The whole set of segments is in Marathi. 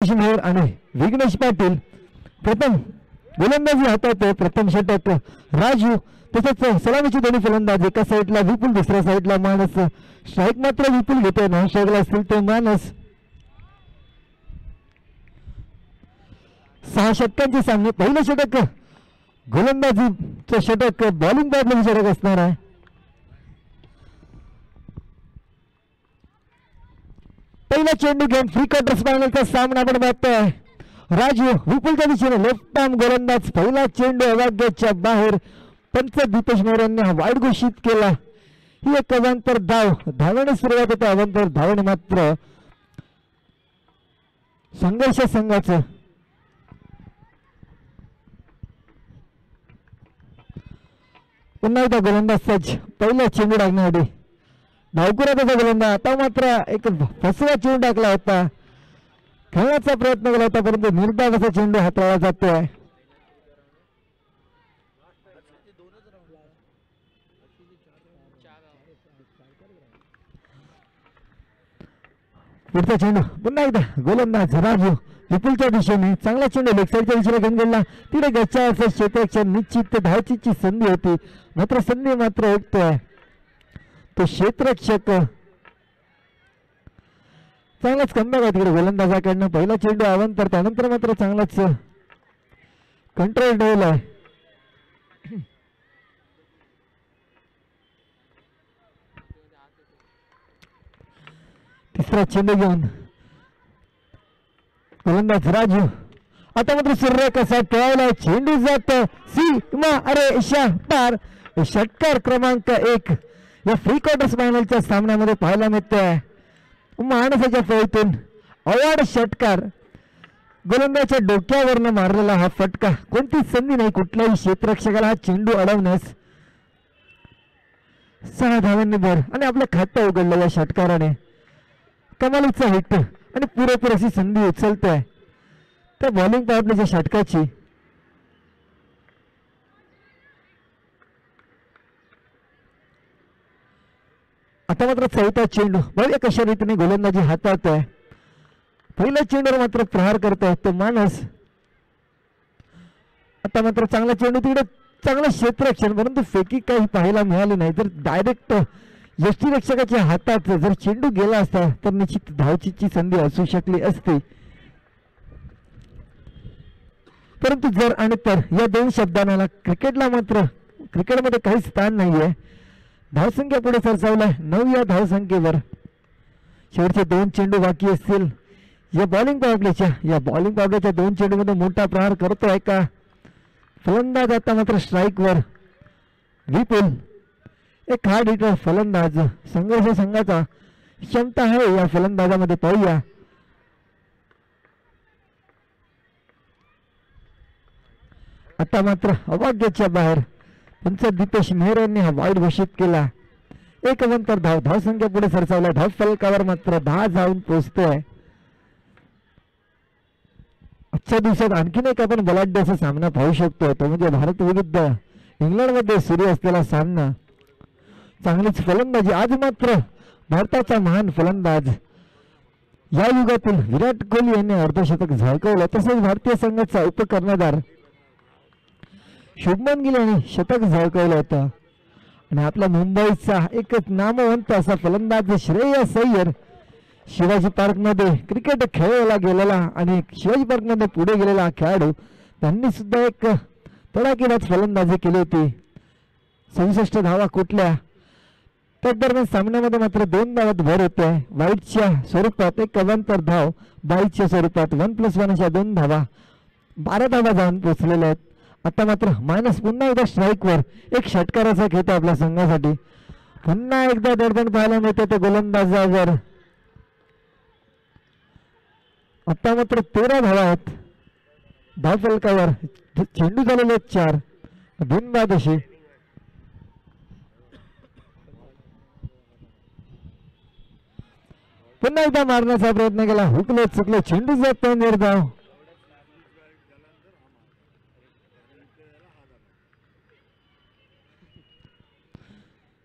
मेहर आणि विघ्नेश पाटील प्रथम गोलंदाजी हातात प्रथम षटक राजू तसंच सलामीची दोन्ही फलंदाज एका साईडला विपुल दुसऱ्या साईडला मानस स्ट्राईक मात्र विपुल घेते नॉन स्ट्राईकला असतील ते मानस 6 षटकांचे सामने पहिलं षटक गोलंदाजीचं षटक बॉलिंग बॅटमधील षटक असणार आहे पहिला चेंडू घेऊन फ्री क्वार्टर्स फायनलचा सामना आपण बघतोय राजू विपुलच्या दिशेने लेफ्ट आर्म गोलंदाज पहिला चेंडू अवाग्याच्या बाहेर पंच दीपेश मेहर यांनी वाईट घोषित केला ही एक अवांतर धाव धावाने सुरुवात होते अवांतर धावाने मात्र संघर्ष संघाचं पुन्हा एकदा गोलंदाज सज्ज पहिला चेंडू टाकण्यासाठी धावकुरा त्याचा गोलंदाज आता मात्र एक फसवा चेंडू टाकला होता खेळण्याचा प्रयत्न केला होता परंतु निर्धाव असा चेंडू हाताळला जातोय पुढचा चेंडू पुन्हा एकदा गोलंदाज राजू विपुलच्या दिशेने चांगला चेंडू लेग साईडच्या दिशेने घेऊन गेला तिथे गच्चा क्षेत्ररक्षण निश्चित धावचीची संधी होती मात्र संधी मात्र ऐकतोय तो क्षेत्ररक्षक चांगलाच कमबॅक आहे तिकडे गोलंदाजाकडनं पहिला चेंडू अवांतर त्यानंतर मात्र चांगलाच कंट्रोल ठेवला आहे तिसरा चेंडू घेऊन गोलंदाज राजू आता मात्र सूर्य कसा टळावला चेंडू जात सीमा अरे पार षटकार क्रमांक 1 या फ्री क्वार्टर्स फायनलच्या सामन्यामध्ये पाहायला मिळतोय माणसाच्या फळीतून अवाढ षटकार गोलंदाजाच्या डोक्यावरनं मारलेला हा फटका कोणतीच संधी नाही कुठल्याही क्षेत्ररक्षकाला हा चेंडू अडवण्यास 6 धावांनी भर आणि आपलं खातं उघडलं या षटकाराने कमालीचा हिट आणि पुरेपूर अशी संधी उचलतोय त्या बॉलिंग पॉवरप्लेच्या षटकाची आता मात्र चौथा चेंडू बघा कशा रीतीने गोलंदाजी हाताळतोय पहिल्या चेंडूवर मात्र प्रहार करतोय तो मानस आता मात्र चांगला चेंडू तिकडे चांगलं क्षेत्ररक्षण परंतु फेकी काही पाहायला मिळाली नाही तर डायरेक्ट यष्टीरक्षकाच्या हातात जर चेंडू गेला असता तर निश्चित धावचीची संधी असू शकली असती परंतु जर आणि तर या दोन शब्दांना क्रिकेटला मात्र क्रिकेटमध्ये काही स्थान नाहीये धावसंख्या पुढे सरसावलाय 9 या धावसंख्येवर शेवटचे 2 चेंडू बाकी असतील या बॉलिंग पावरप्लेच्या 2 चेंडूमध्ये मोठा प्रहार करतोय का फलंदाज आता मात्र स्ट्राईकवर विपुल एक हार्ड हिटर फलंदाज संघर्ष संघाचा क्षमता आहे या फलंदाजामध्ये पाहूया आता मात्र अवाग्याच्या बाहेर पंच दीपेश मेहर यांनी हा वाईट घोषित केला एक अवांतर धावसंख्या पुढे सरसावला धाव फलकावर मात्र 10 जाऊन पोहोचतोय आजच्या दिवसात आणखीन एक आपण बलाढ्य असा सामना पाहू शकतो तो म्हणजे भारत विरुद्ध इंग्लंडमध्ये सुरू असलेला सामना चांगलीच फलंदाजी आज मात्र भारताचा महान फलंदाज या युगातील विराट कोहली यांनी अर्धशतक झळकवलं तसेच भारतीय संघाचा उपकर्णधार शुभमन गिल यांनी शतक झळकवलं होतं आणि आपल्या मुंबईचा एक नामवंत असा फलंदाज श्रेयस अय्यर शिवाजी पार्कमध्ये क्रिकेट खेळायला गेलेला आणि शिवाजी पार्कमध्ये पुढे गेलेला खेळाडू त्यांनी सुद्धा एक तडाखेबाज फलंदाजी केली होती 67 धावा कुठल्या त्या दरम्यान सामन्यामध्ये मात्र 2 धावात भर होते वाईटच्या स्वरूपात एक अवांतर धाव 22च्या स्वरूपात 1+1 अशा 2 धावा 12 धावा जाऊन पोहोचलेल्या आहेत आता मात्र मायनस पुन्हा एकदा स्ट्राईकवर एक षटकाराचा खेळ आपल्या संघासाठी पुन्हा एकदा दडदड पाहायला मिळते ते गोलंदाजावर आता मात्र 13 धावा आहेत धाव फलकावर चेंडू झालेले 4 बिनबाद अशी पुन्हा एकदा मारण्याचा प्रयत्न केला हुकले चुकले चेंडू जात निर्धाव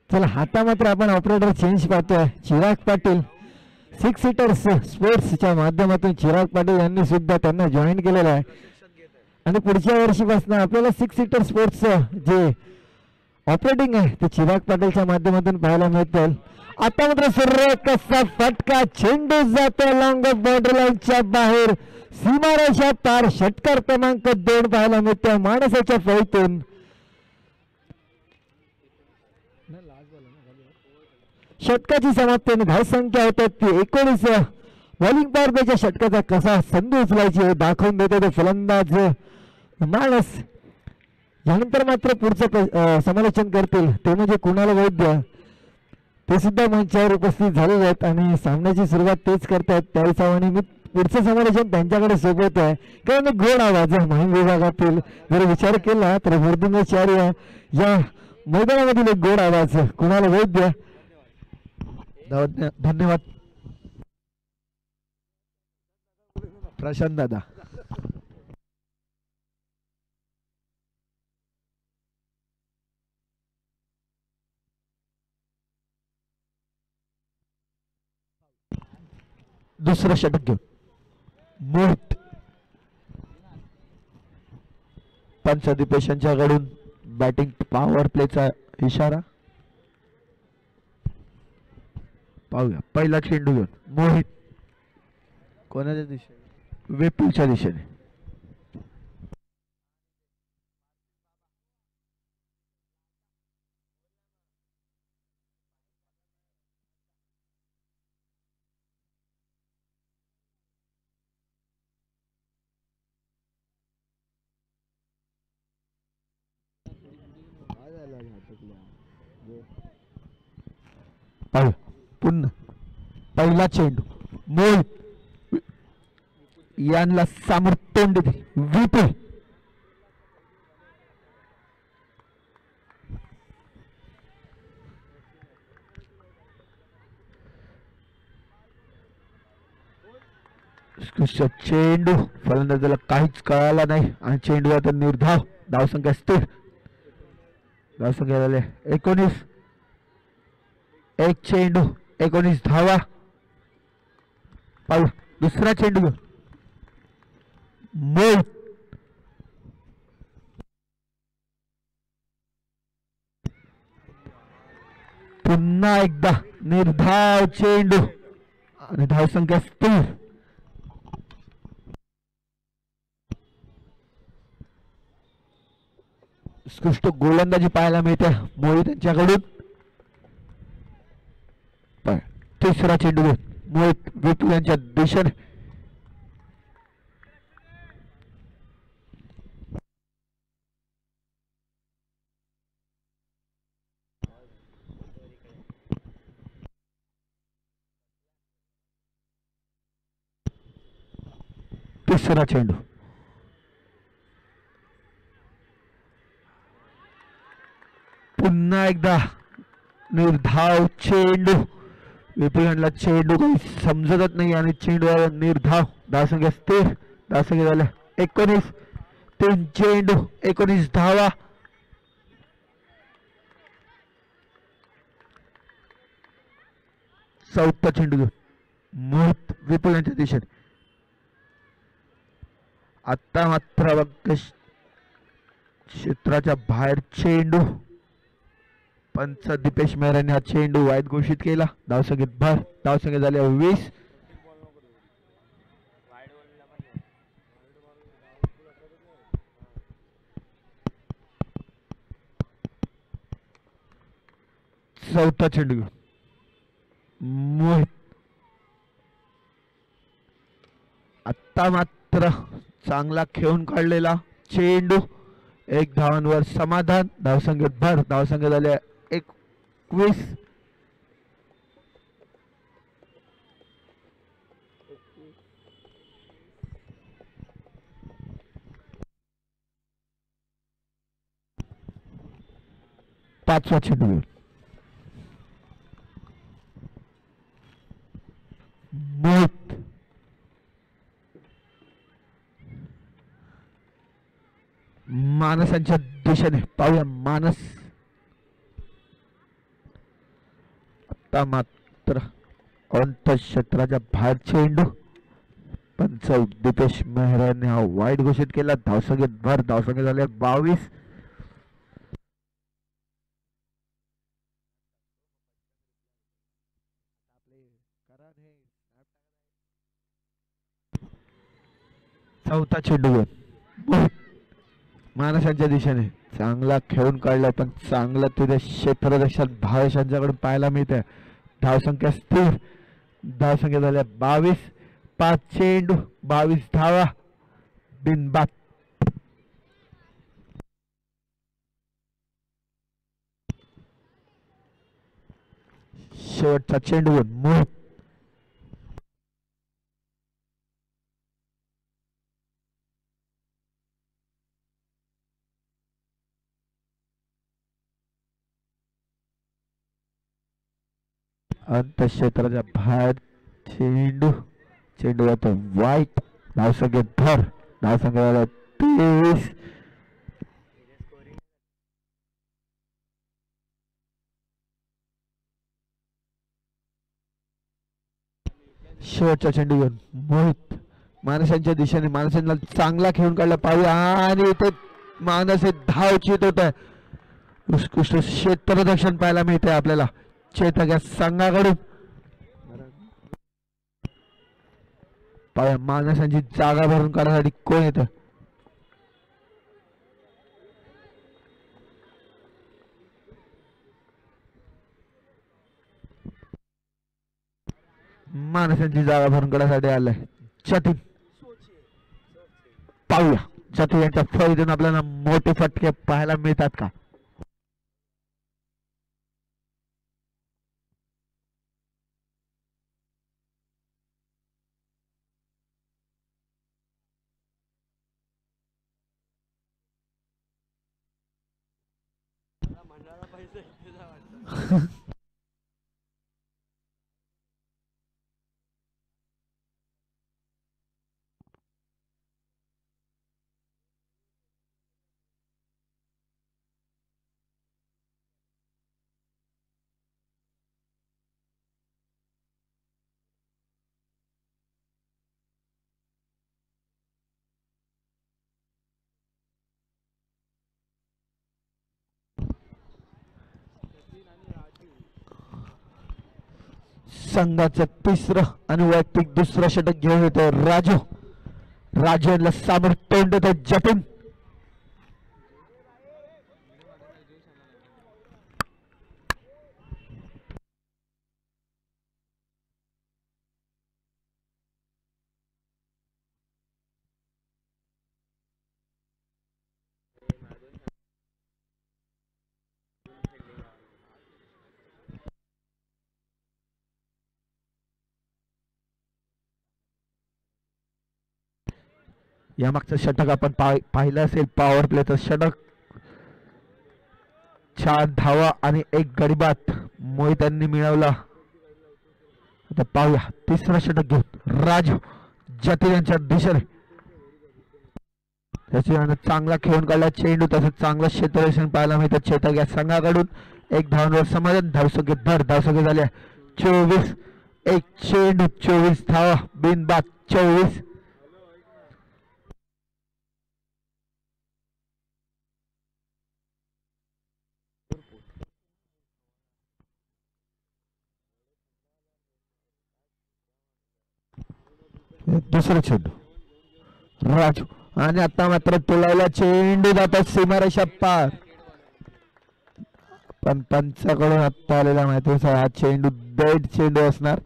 चला आता मात्र आपण ऑपरेटर चेंज पाहतोय चिराग पाटील सिक्स सीटर्स स्पोर्ट्सच्या माध्यमातून चिराग पाटील यांनी सुद्धा त्यांना जॉईन केलेलं आहे आणि पुढच्या वर्षीपासून आपल्याला सिक्स सीटर स्पोर्ट्सचं जे ऑपरेटिंग आहे ते चिराग पाटीलच्या माध्यमातून पाहायला मिळतील. आता मात्र सर्व कसा फटका, चेंडू जातो लॉंग ऑफ बाउंड्री लाईनच्या बाहेर, सीमारेषा पार. षटकार क्रमांक 2 पाहायला मिळतो माणसाच्या फळीतून. षटकाची समाप्ती आणि धावसंख्या होतात ती 19. बॉलिंग पॉवर प्लेच्या षटकाचा कसा संधी उचलायची हे दाखवून देतो ते फलंदाज माणस. यानंतर मात्र पुढचं समालोचन करतील ते म्हणजे कुणाल वैद्य. ते सुद्धा मंचावर उपस्थित झालेले आहेत आणि सामन्याची सुरुवात तेच करतायत. त्यावेळी चव्हाण मी पुढचं समालोचन त्यांच्याकडे सोबत आहे कारण गोड आवाज माहीम विभागातील जर विचार केला तर वर्धनाचार्य या मैदानामधील एक गोड आवाज कुणाल वैद्य. धन्यवाद प्रशांत दादा. दुसरं षटक घेऊन मोहित पंचदीपेशांच्याकडून बॅटिंग पॉवर प्लेचा इशारा. पाहूया पहिला चेंडू घेऊन मोहित कोणाच्या दिशेने, वेपूच्या दिशेने. पुन्हा पहिला चेंडू मोहित यांना सामोर तोंड दे विपुल. चेंडू फलंदाजाला काहीच कळाला नाही आणि चेंडू आता निर्धाव. धावसंख्या स्थिर. धावसंख्या झाले 19. एक चेंडू 19 धावा. पाहू दुसरा चेंडू मोहित पुन्हा एकदा निर्धाव चेंडू आणि धावसंख्या स्थिर. उत्कृष्ट गोलंदाजी पाहायला मिळते मोहित यांच्याकडून. तिसरा चेंडू मोहित विपुल यांच्या दिशेने. तिसरा चेंडू पुन्हा एकदा निर्धाव चेंडू. विपुल यांना चेंडू काही समजतच नाही आणि चेंडू निर्धाव. धावसंख्या स्थिर. धावसंख्या झाल्या 19. 3 चेंडू 19 धावा. चौथा चेंडू घेऊन मोहित विपुल यांच्या दिशेने. आता मात्र क्षेत्राच्या बाहेर चेंडू. पंच दीपेश मेहर यांनी हा चेंडू वाईट घोषित केला. धावसंख्येत भर. धावसंख्या झाली 20. चौथा चेंडू मोहित. आता मात्र चांगला खेळून काढलेला चेंडू. 1 धावांवर समाधान. धावसंख्येत भर. धावसंख्या झाल्या 21. पाचवा चेंडू मोहित मानसांच्या दिशेने. पाहूया मानस. आता मात्र अंतःक्षेत्राच्या बाहेर चेंडू. पंच दीपेश मेहराने हा वाईट घोषित केला. धावसंख्येत भर. धावसंख्या झाले 22. चौथा चेंडू मानसांच्या दिशेने चांगला खेळून काढला, पण चांगला तिथे क्षेत्ररक्षण भावेश यांच्याकडून पाहायला मिळते. धावसंख्या स्थिर. धावसंख्या झाल्या 22. 5 चेंडू 22 धावा बिनबाद. शेवटचा चेंडू मोहित. अंतःक्षेत्राच्या बाहेर चेंडू. चेंडू जातो वाईट. धावसंख्येत भर. धावसंख्या झाल्या 23. शेवटचा चेंडू घेऊन मोहित मानसांच्या दिशेने. मानसांना चांगला खेळून काढला पाहिजे आणि इथे मानस धाव चित होत आहे. उत्कृष्ट क्षेत्ररक्षण पाहायला मिळते आपल्याला चेतक या संघाकडून. पाहूया मानसांची जागा भरून काढण्यासाठी कोण येतं. माणसांची जागा भरून काढण्यासाठी आलाय जतीन. पाहूया जतीन यांच्या फळीतून आपल्याला मोठे फटके पाहायला मिळतात का. संघाचं तिसरं आणि वैयक्तिक दुसरं षटक घेऊन येतो राजू. राजू यांना सामोर तोंड देतो जतीन. यामागचं षटक आपण पाहिलं असेल. पॉवर प्लेचं षटक. 4 धावा आणि 1 गडी मोहित यांनी मिळवला. आता पाहूया तिसरं षटक घेऊन राजू जतीन यांच्या दिशेने. त्याच्या चांगला खेळून काढला चेंडू. तसंच चांगलं क्षेत्ररक्षण पाहायला मिळतं चेतक या संघाकडून. 1 धावांवर समाधान. धावसंख्येत भर. धावसंख्या झाल्या 24. 1 चेंडू 24 धावा बिनबाद. 24. दुसरं चेंडू राजू आणि आता मात्र तुलायला चेंडू जातात सीमारेषा पार. पण पंचाकडून आता आलेला माहिती हा चेंडू डेड चेंडू असणार.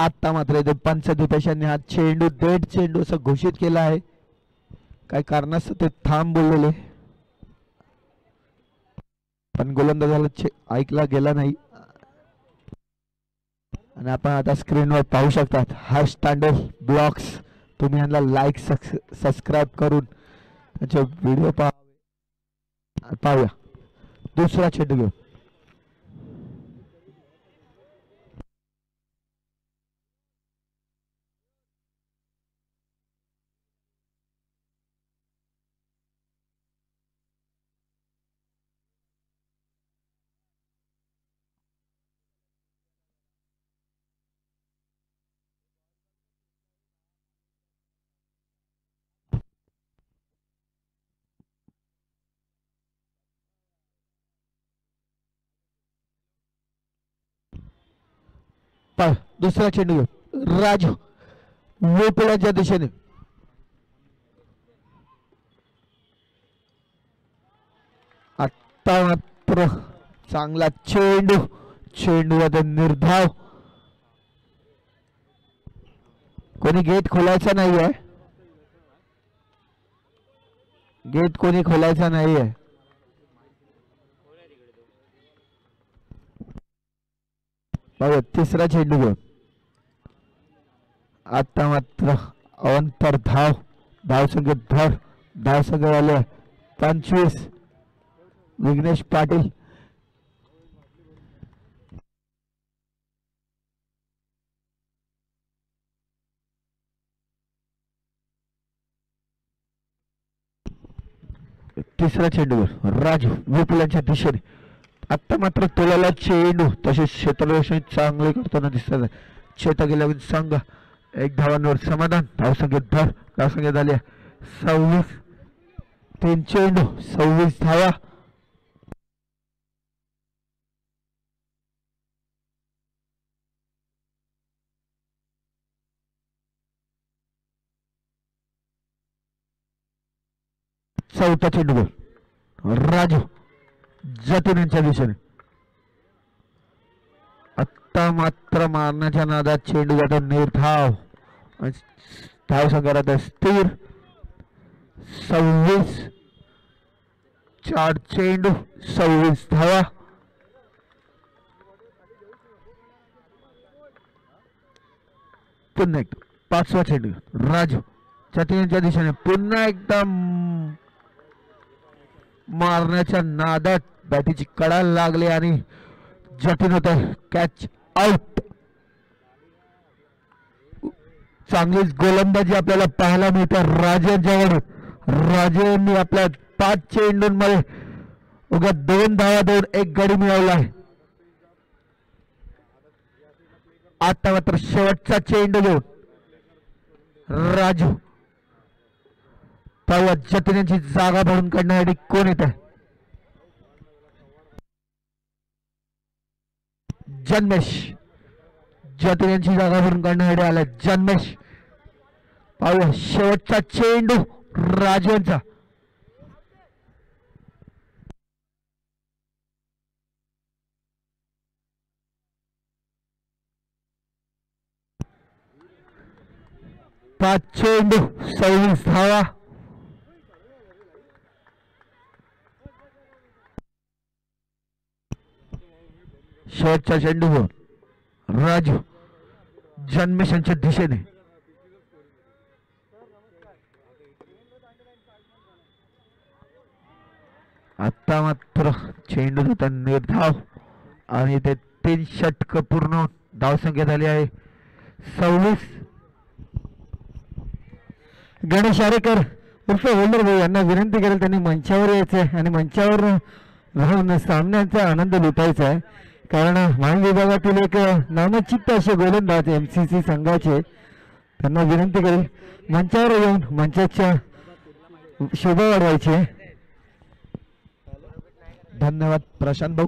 आता मात्र इथे पंच दिपेशांनी हा चेंडू डेड चेंडू असं घोषित केला आहे. काही कारणास्तव ते थांब बोललेले पण गोलंदाजाला ऐकला गेला नाही. आणि आपण आता स्क्रीनवर पाहू शकतात हा स्टँडर्ड ब्लॉग्स. तुम्ही यांना लाईक सबस्क्राईब करून त्यांचे व्हिडिओ पाहूया. दुसरा चेंडू घेऊन दुसरा चेंडू घेऊन राजू वेपुळाच्या दिशेने. आता मात्र चांगला चेंडू चेंडूमध्ये निर्धाव. कोणी गेट खोलायचा नाहीये. गेट कोणी खोलायचा नाहीये. तिसरा चेंडू घेऊन आता मात्र अवंतर धाव संख्या धाव संख्या झाले 25. विघ्नेश पाटील तिसरा चेंडू राजू विपुलांच्या दिशेने. आता मात्र तोलाला चेंडू तसेच क्षेत्ररक्षण चांगले करताना दिसतात. चेता गेल्या संघ 1 धावांवर समाधान. धावसंख्या झाली 26. 3 चेंडू 26 धावा. चौथा चेंडू राजू जतीन यांच्या दिशेने. आता मात्र मारण्याच्या नादात चेंडू जातो निर्धाव. धाव संख्या स्थिर 26. 4 चेंडू 26 धावा. पुन्हा एकदा पाचवा चेंडू राजू जतीन यांच्या दिशेने. पुन्हा एकदा मारण्याच्या नादात बॅटीची कडा लागली आणि जतीन होत कॅच आउट. चांगलीच गोलंदाजी आपल्याला पाहायला मिळते राजेंच्याकडून. राजेंनी आपल्या 5 चेंडूंमध्ये उगा 2 धावा देऊन 1 गडी मिळवला आहे. आता मात्र शेवटचा चेंडू घेऊन राजू पाहूया जतीन यांची जागा भरून काढण्यासाठी कोण येत आहे. जन्मेश जतीन यांची जागा भरून काढण्यासाठी आला जन्मेश. पाहूया शेवटचा चेंडू राजू यांचा. पाच चेंडू 26 धावा. शेवटचा चेंडू राजू जन्मेश यांच्या दिशेने. आता मात्र चेंडू होता निर्धाव आणि ते 3 षटक पूर्ण. धावसंख्या झाली आहे 26. गणेश आरेकर उर्फ होल्डर भाऊ यांना विनंती करेल त्यांनी मंचावर यायचं आणि मंचावर राहून सामन्याचा आनंद लुटायचा आहे. कारण माहिती विभागातील एक नामचित्त असे गोलंदाज MCC संघाचे त्यांना विनंती करेल मंचावर येऊन मंचाच्या शोभा वाढवायची. धन्यवाद प्रशांत भाऊ.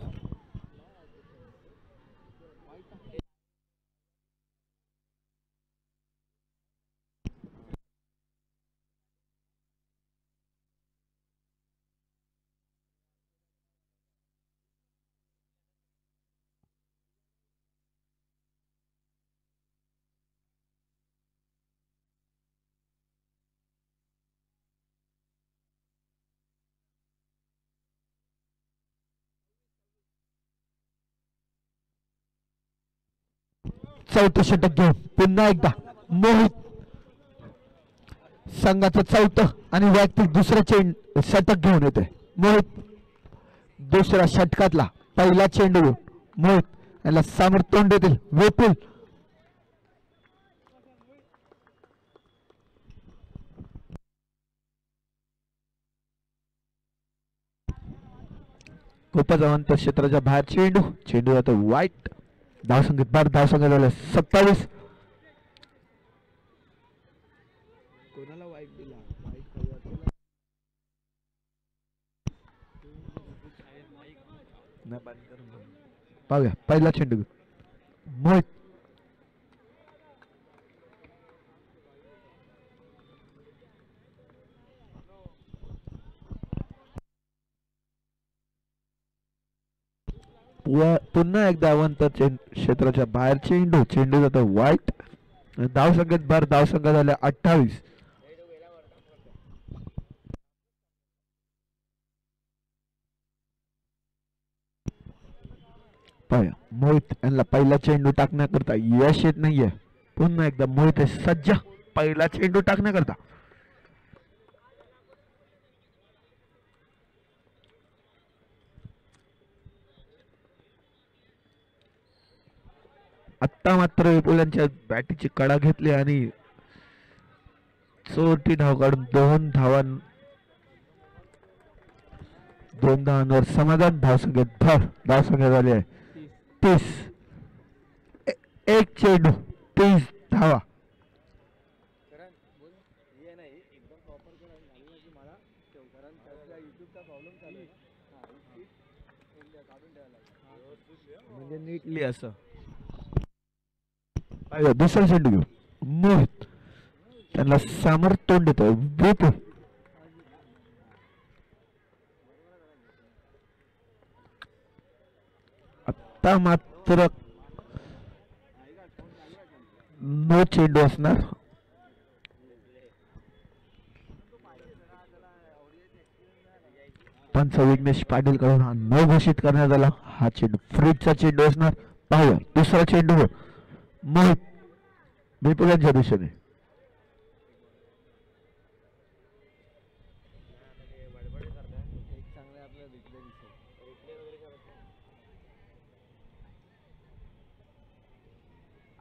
चौथं षटक घेऊन पुन्हा एकदा मोहित संघाचं चौथं आणि वैयक्तिक दुसरं षटक घेऊन येते. मोहित दुसऱ्या षटकातला पहिला चेंडू घेऊन मोहित याला समोर तोंड देतील विपुल. खूपच अवंत क्षेत्राच्या बाहेर चेंडू चेंडू जातो वाईट. धावसंख्येत बार धावसंख्या झाल्या 27. कोणाला वाईट दिला पाहूया पहिला चेंडू मोहित पुन्हा एकदा अवंत क्षेत्राच्या बाहेर चेंडू चेंडू जातो वाईट. धावसंख्येत भर धावसंख्या झाल्या 28. मोहित यांना पहिला चेंडू टाकण्याकरता यश येत नाहीये. पुन्हा एकदा मोहित सज्ज पहिला चेंडू टाकण्याकरता. आता मात्र विपुलांच्या बॅटीची कडा घेतली आणि चोरटी धाव काढून 2 धावांवर समाधान. धावसंख्येत भर धावसंख्या झाली आहे 30. एक चेंडू 30 धावा. म्हणजे नीटली असं दुसरा चेंडू घेऊ मोहित त्यांना समोर तोंड देतो विपुल. आता मात्र नो चेंडू असणार. पंच विघ्नेश पाटील कडून हा नो घोषित करण्यात आला. हा चेंडू फ्रीजचा चेंडू असणार. पाहूया दुसरा चेंडू मोहित विपुलांच्या दिशेने.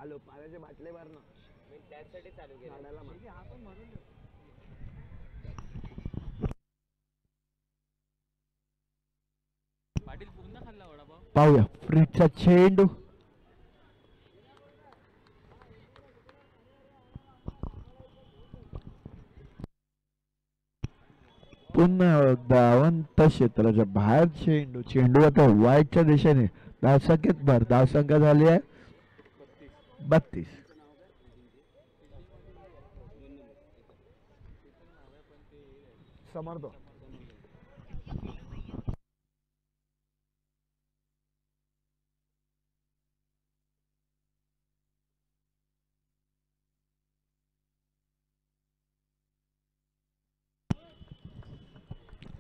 आलो पाण्याचे बाटले भरणं त्यासाठी चालू केलं. पाहूया फ्रीजचा चेंडू पुन्हा धावंत क्षेत्राच्या बाहेर चेंडू चेंडू आता वाईटच्या दिशेने. धावसंख्येत भर धावसंख्या झाली आहे 32. समर्थ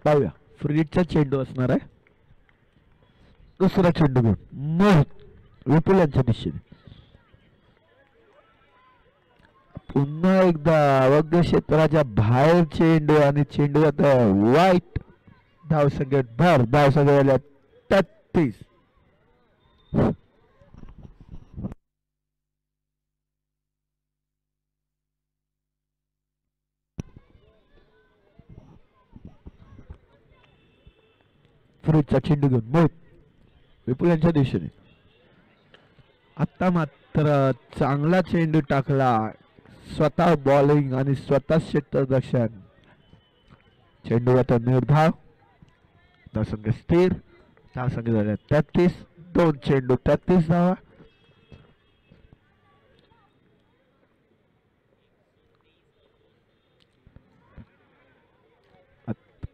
पाहूया फ्रीजचा चेंडू असणार आहे. दुसरा चेंडू घेऊन मोहित विपुलांच्या दिशेने. पुन्हा एकदा अवघ्य क्षेत्राच्या बाहेर चेंडू आणि चेंडू आता वाईट. धावसंख्येत भर धावसंख्या झाल्या 33. फ्रीजचा चेंडू घेऊन मोहित विपुलांच्या दिशेने. आता मात्र चांगला चेंडू टाकला. स्वतः बॉलिंग आणि स्वतः क्षेत्ररक्षण. चेंडू आता निर्धाव. धावसंख्या स्थिर. धावसंख्या झाल्या 33. 2 चेंडू 33 धावा.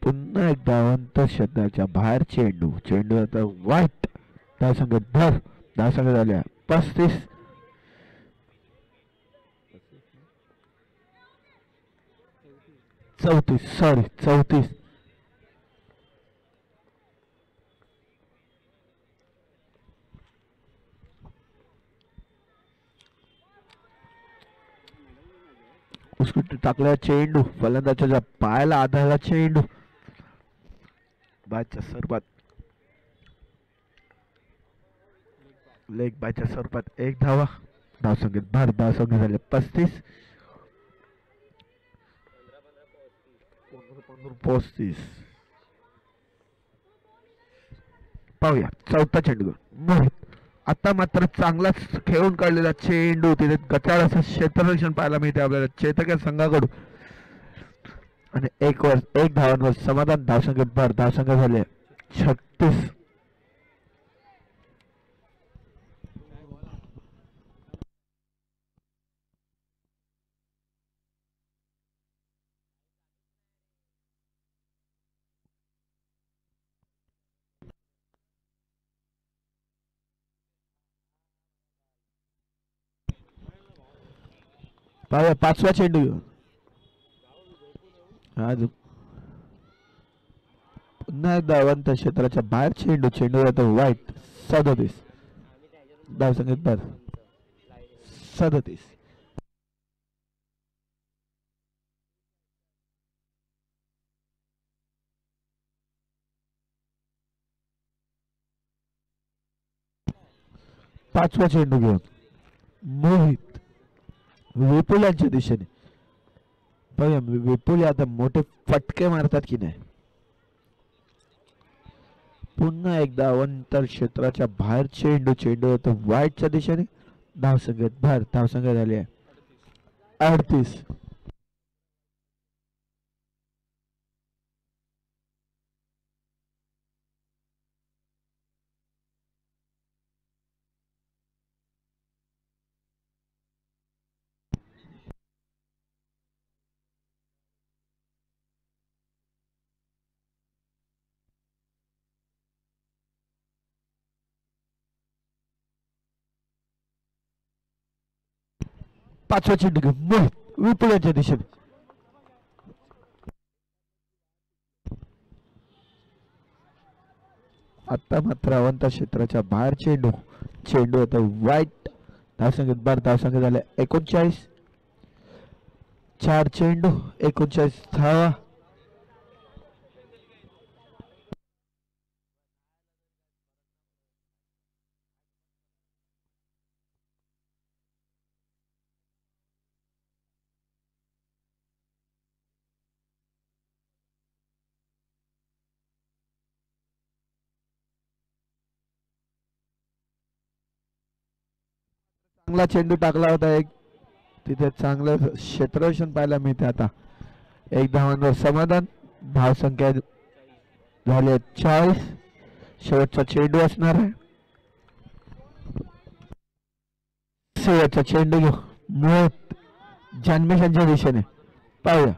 पुन्हा एक धावंत क्षेत्राच्या बाहेर चेंडू चेंडू आता वाईट. धावसंख्येत भर धावसंख्या झाल्या 35. चौतीस. उत्कृष्ट टाकलेला चेंडू फलंदाजाच्या पायाला आधारला चेंडू बायच्या स्वरूपात लेग बायच्या स्वरूपात एक धावा. धावसंख्येत भर. धावसंख्या झाले 35. 35. पाहूया चौथा चेंडू मोहित. आता मात्र चांगलाच खेळून काढलेला चेंडू तिथे गचाळ असं क्षेत्ररक्षण पाहायला मिळते आपल्याला चेतक या संघाकडून आणि एक धावांवर समाधान. धावसंख्येत भर. धावसंख्या झाले 36. पाहूया पाचवा चेंडू आज पुन्हा एकदा अवंत क्षेत्राच्या बाहेर चेंडू. चेंडू जातो वाईट. 37. धावसंख्येत भर. 37. पाचवा चेंडू घेऊन मोहित विपुल यांच्या दिशेने. पाहूया विपुल आता मोठे फटके मारतात की नाही. पुन्हा एकदा अवंतर क्षेत्राच्या बाहेर चेंडू. चेंडू होतो वाईटच्या दिशेने. धावसंख्येत भर. धावसंख्या झाली आहे 38. पाचवा चेंडू घेऊन मोहित विपुल यांच्या दिशेने. आता मात्र अवंत क्षेत्राच्या बाहेर चेंडू. चेंडू होता वाईट. धावसंख्येत भर. धावसंख्या झाल्या 39. 4 चेंडू 39 धावा. चांगला चेंडू टाकला होता एक तिथे चांगलं क्षेत्ररक्षण पाहायला मिळते. आता एक धावांवर समाधान. धावसंख्या झाली 40. शेवटचा चेंडू असणार आहे. शेवटचा चेंडू घेऊ मोहित जन्मेशांच्या दिशेने. पाहूया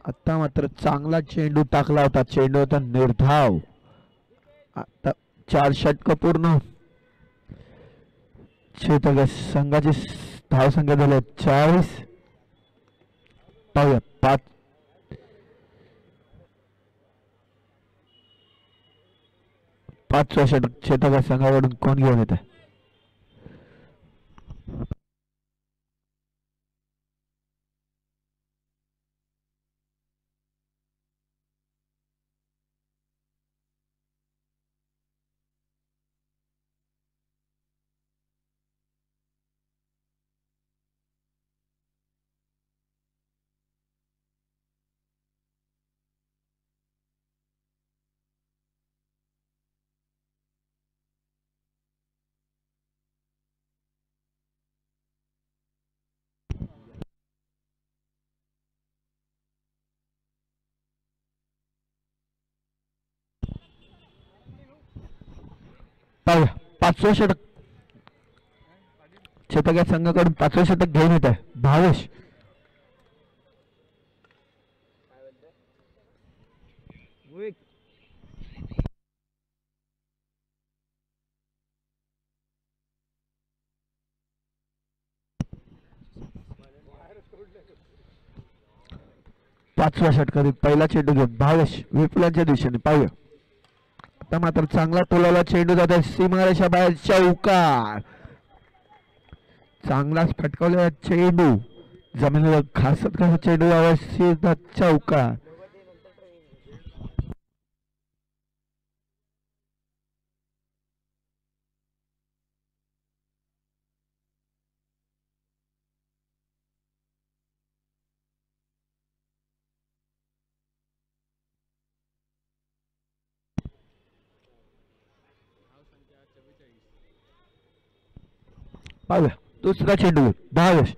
आता मात्र चांगला चेंडू टाकला होता. चेंडू होता निर्धाव. आता 4 षटक पूर्ण. चेतक संघाची धावसंख्या झाली 40. पाहूया 5वा षटक चेतक संघाकडून कोण घेऊन येत आहे. पाहूया 5वा षटक चेतक या संघाकडून 5वा षटक घेऊन येत आहे भावेश. 5व्या षटकातील पहिला चेंडू घेऊन भावेश विपुलांच्या दिशेने पाहूया. आता मात्र चांगला तोलाला चेंडू जातो सीमारेषा बाहेर चौकार. चांगलाच फटकावलेला चेंडू जमिनीवर घासत घासत चेंडू जावा सीधा चौकार. पाहूया दुसरा चेंडू भावेश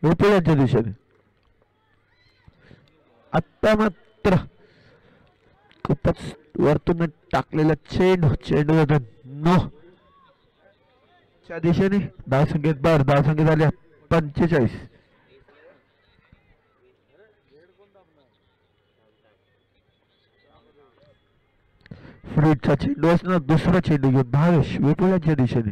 विपुलांच्या दिशेने. आता मात्र खूपच वरतून टाकलेला चेंडू नो च्या दिशेने. धावसंख्येत बार धावसंख्या झाल्या 45. फ्रीडचा चेंडू असणार दुसरा चेंडू घेऊन भावेश विपुलांच्या दिशेने.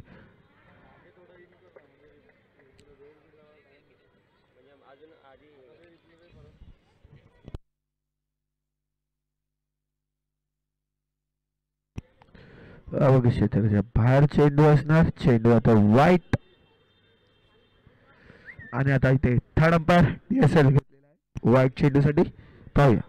अवघड क्षेत्राच्या बाहेर चेंडू असणार. चेंडू आता वाईट आणि आता इथे थर्ड अंपायर DSL घेतलेला आहे वाईट चेंडू साठी. पाहूया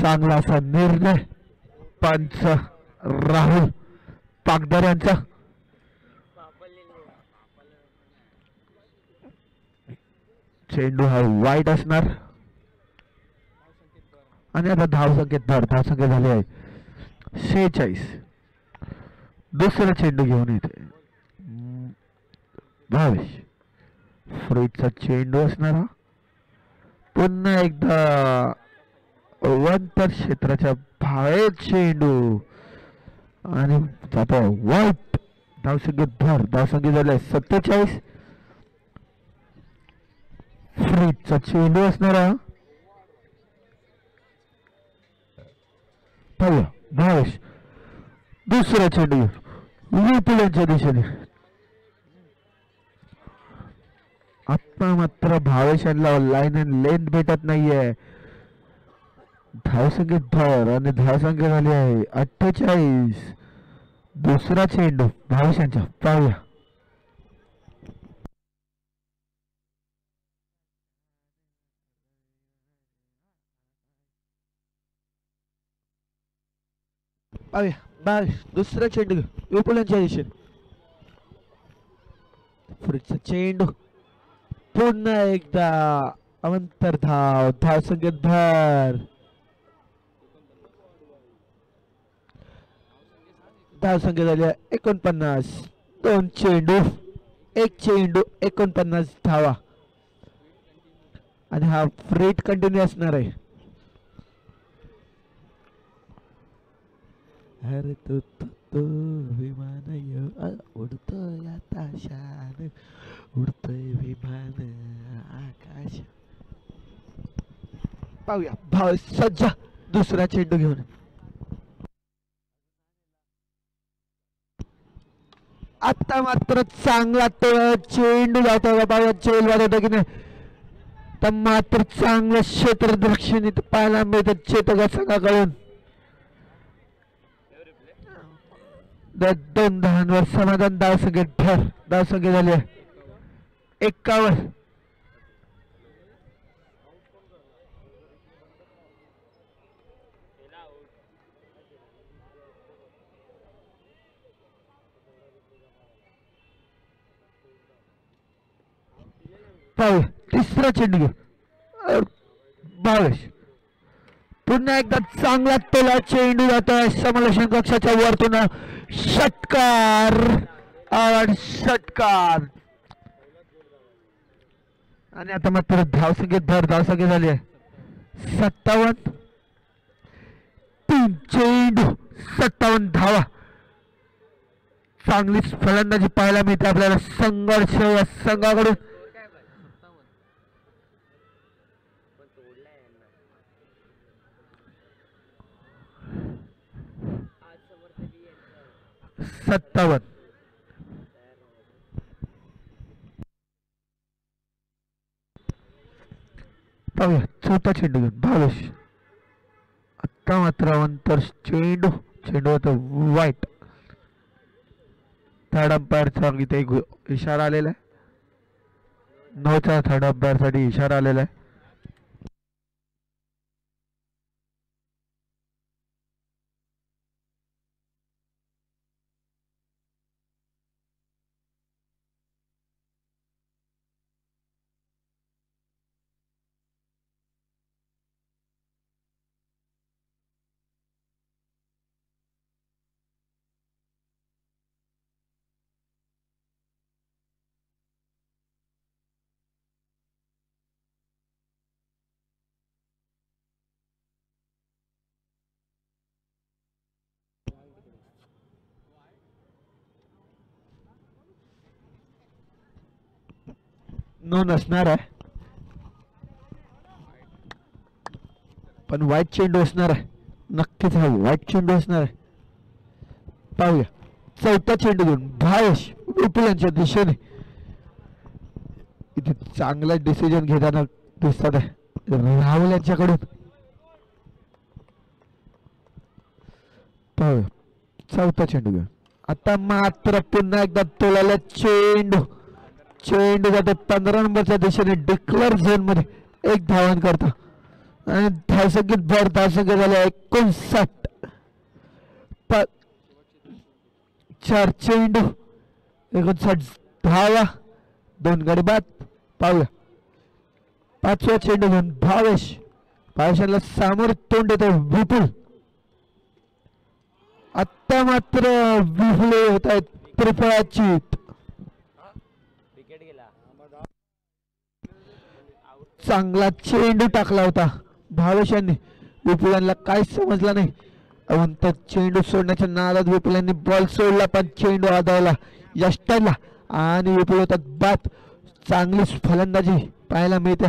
चांगला असा निर्णय पंच राहुल पागदर यांचा. चेंडू हा वाईट असणार आणि आता धावसंख्येत भर धावसंख्या झाली आहे 46. दुसरा चेंडू घेऊन येते भावेश. फ्रीडचा चेंडू असणार पुन्हा एकदा अंतर क्षेत्राच्या बाहेर चेंडू आणि जातो वाईट. धावसंख्येत भर धावसंख्या झाल्या 47. फ्रीडचा चेंडू असणारा पाहूया भावेश दुसरा चेंडू विपुलांच्या दिशेने. आता मात्र भावेशांना लाईन अँड लेंथ भेटत नाहीये. धावसंख्येत भर आणि धावसंख्या झाली आहे 48. दुसरा चेंडू भावेशांच्या. पाहूया भावेश दुसरा चेंडू विपुलांच्या दिशेने. पुढचा चेंडू पुन्हा एकदा अंतर धावसंख्येत भर. धावसंख्या झाली 49. 2 चेंडू 1 चेंडू 49 धावा आणि हा फ्रीट कंटिन्यू असणार आहे. अरे तो विमान उडतोय आकाशान उडतोय विमान आकाश. पाहूया भाव सज्जा दुसरा चेंडू घेऊन. आता मात्र चांगला चेंडू जातो बाबा चेल वाजवतो की नाही तर मात्र चांगलं क्षेत्ररक्षण इथं पाहायला मिळतं चेतक संघाकडून. 2 धावांवर समाधान. धावसंख्येत भर धावसंख्या झाली 51. दुसरा चेंडू घेऊन भावेश पुन्हा एकदा चांगला तोला चेंडू जातोय समलोषण कक्षाच्या वरतून षटकार आणि षटकार आणि आता मात्र धावसंख्येत भर धावसंख्या झाली आहे 57 3 चेंडू 57 धावा चांगलीच फलंदाजी पाहायला मिळते आपल्याला संघर्ष या संघाकडून सत्तावन्न पाहूया चौथा चेंडू घेऊन भावेश आता मात्र अंतर चेंडू आता वाईट थर्ड अंपायरचा इथे इशारा आलेला आहे 9चा थर्ड अंपायर साठी इशारा आलेला आहे नोंद असणार आहे पण वाईट चेंडू असणार आहे नक्कीच हा वाईट चेंडू असणार आहे पाहूया चौथा चेंडू घेऊन भावेश विपुल यांच्या दिशेने इथे चांगला डिसिजन घेताना दिसतात आहे राहुल यांच्याकडून पाहूया चौथा चेंडू घेऊन आता मात्र पुन्हा एकदा तोलाला चेंडू जातो 15 नंबरच्या दिशेने डिक्लेअर झोन मध्ये एक धावन करता आणि धावसंख्येत भर धावसंख्या झाली 59 4 चेंडू 59 धावा 2 गडी बाद पाहूया पाचवा चेंडू घेऊन भावेशाला सामोर तोंड देतो विपुल आता मात्र विपुल होत आहेत त्रिफळाची चांगला चेंडू टाकला होता भावेशांनी विपुलांना काय समजलं नाही अवंत चेंडू सोडण्याच्या नादात विपुलांनी बॉल सोडला पण चेंडू आदळला यष्टाला आणि विपुल होतात बाद चांगलीच फलंदाजी पाहायला मिळते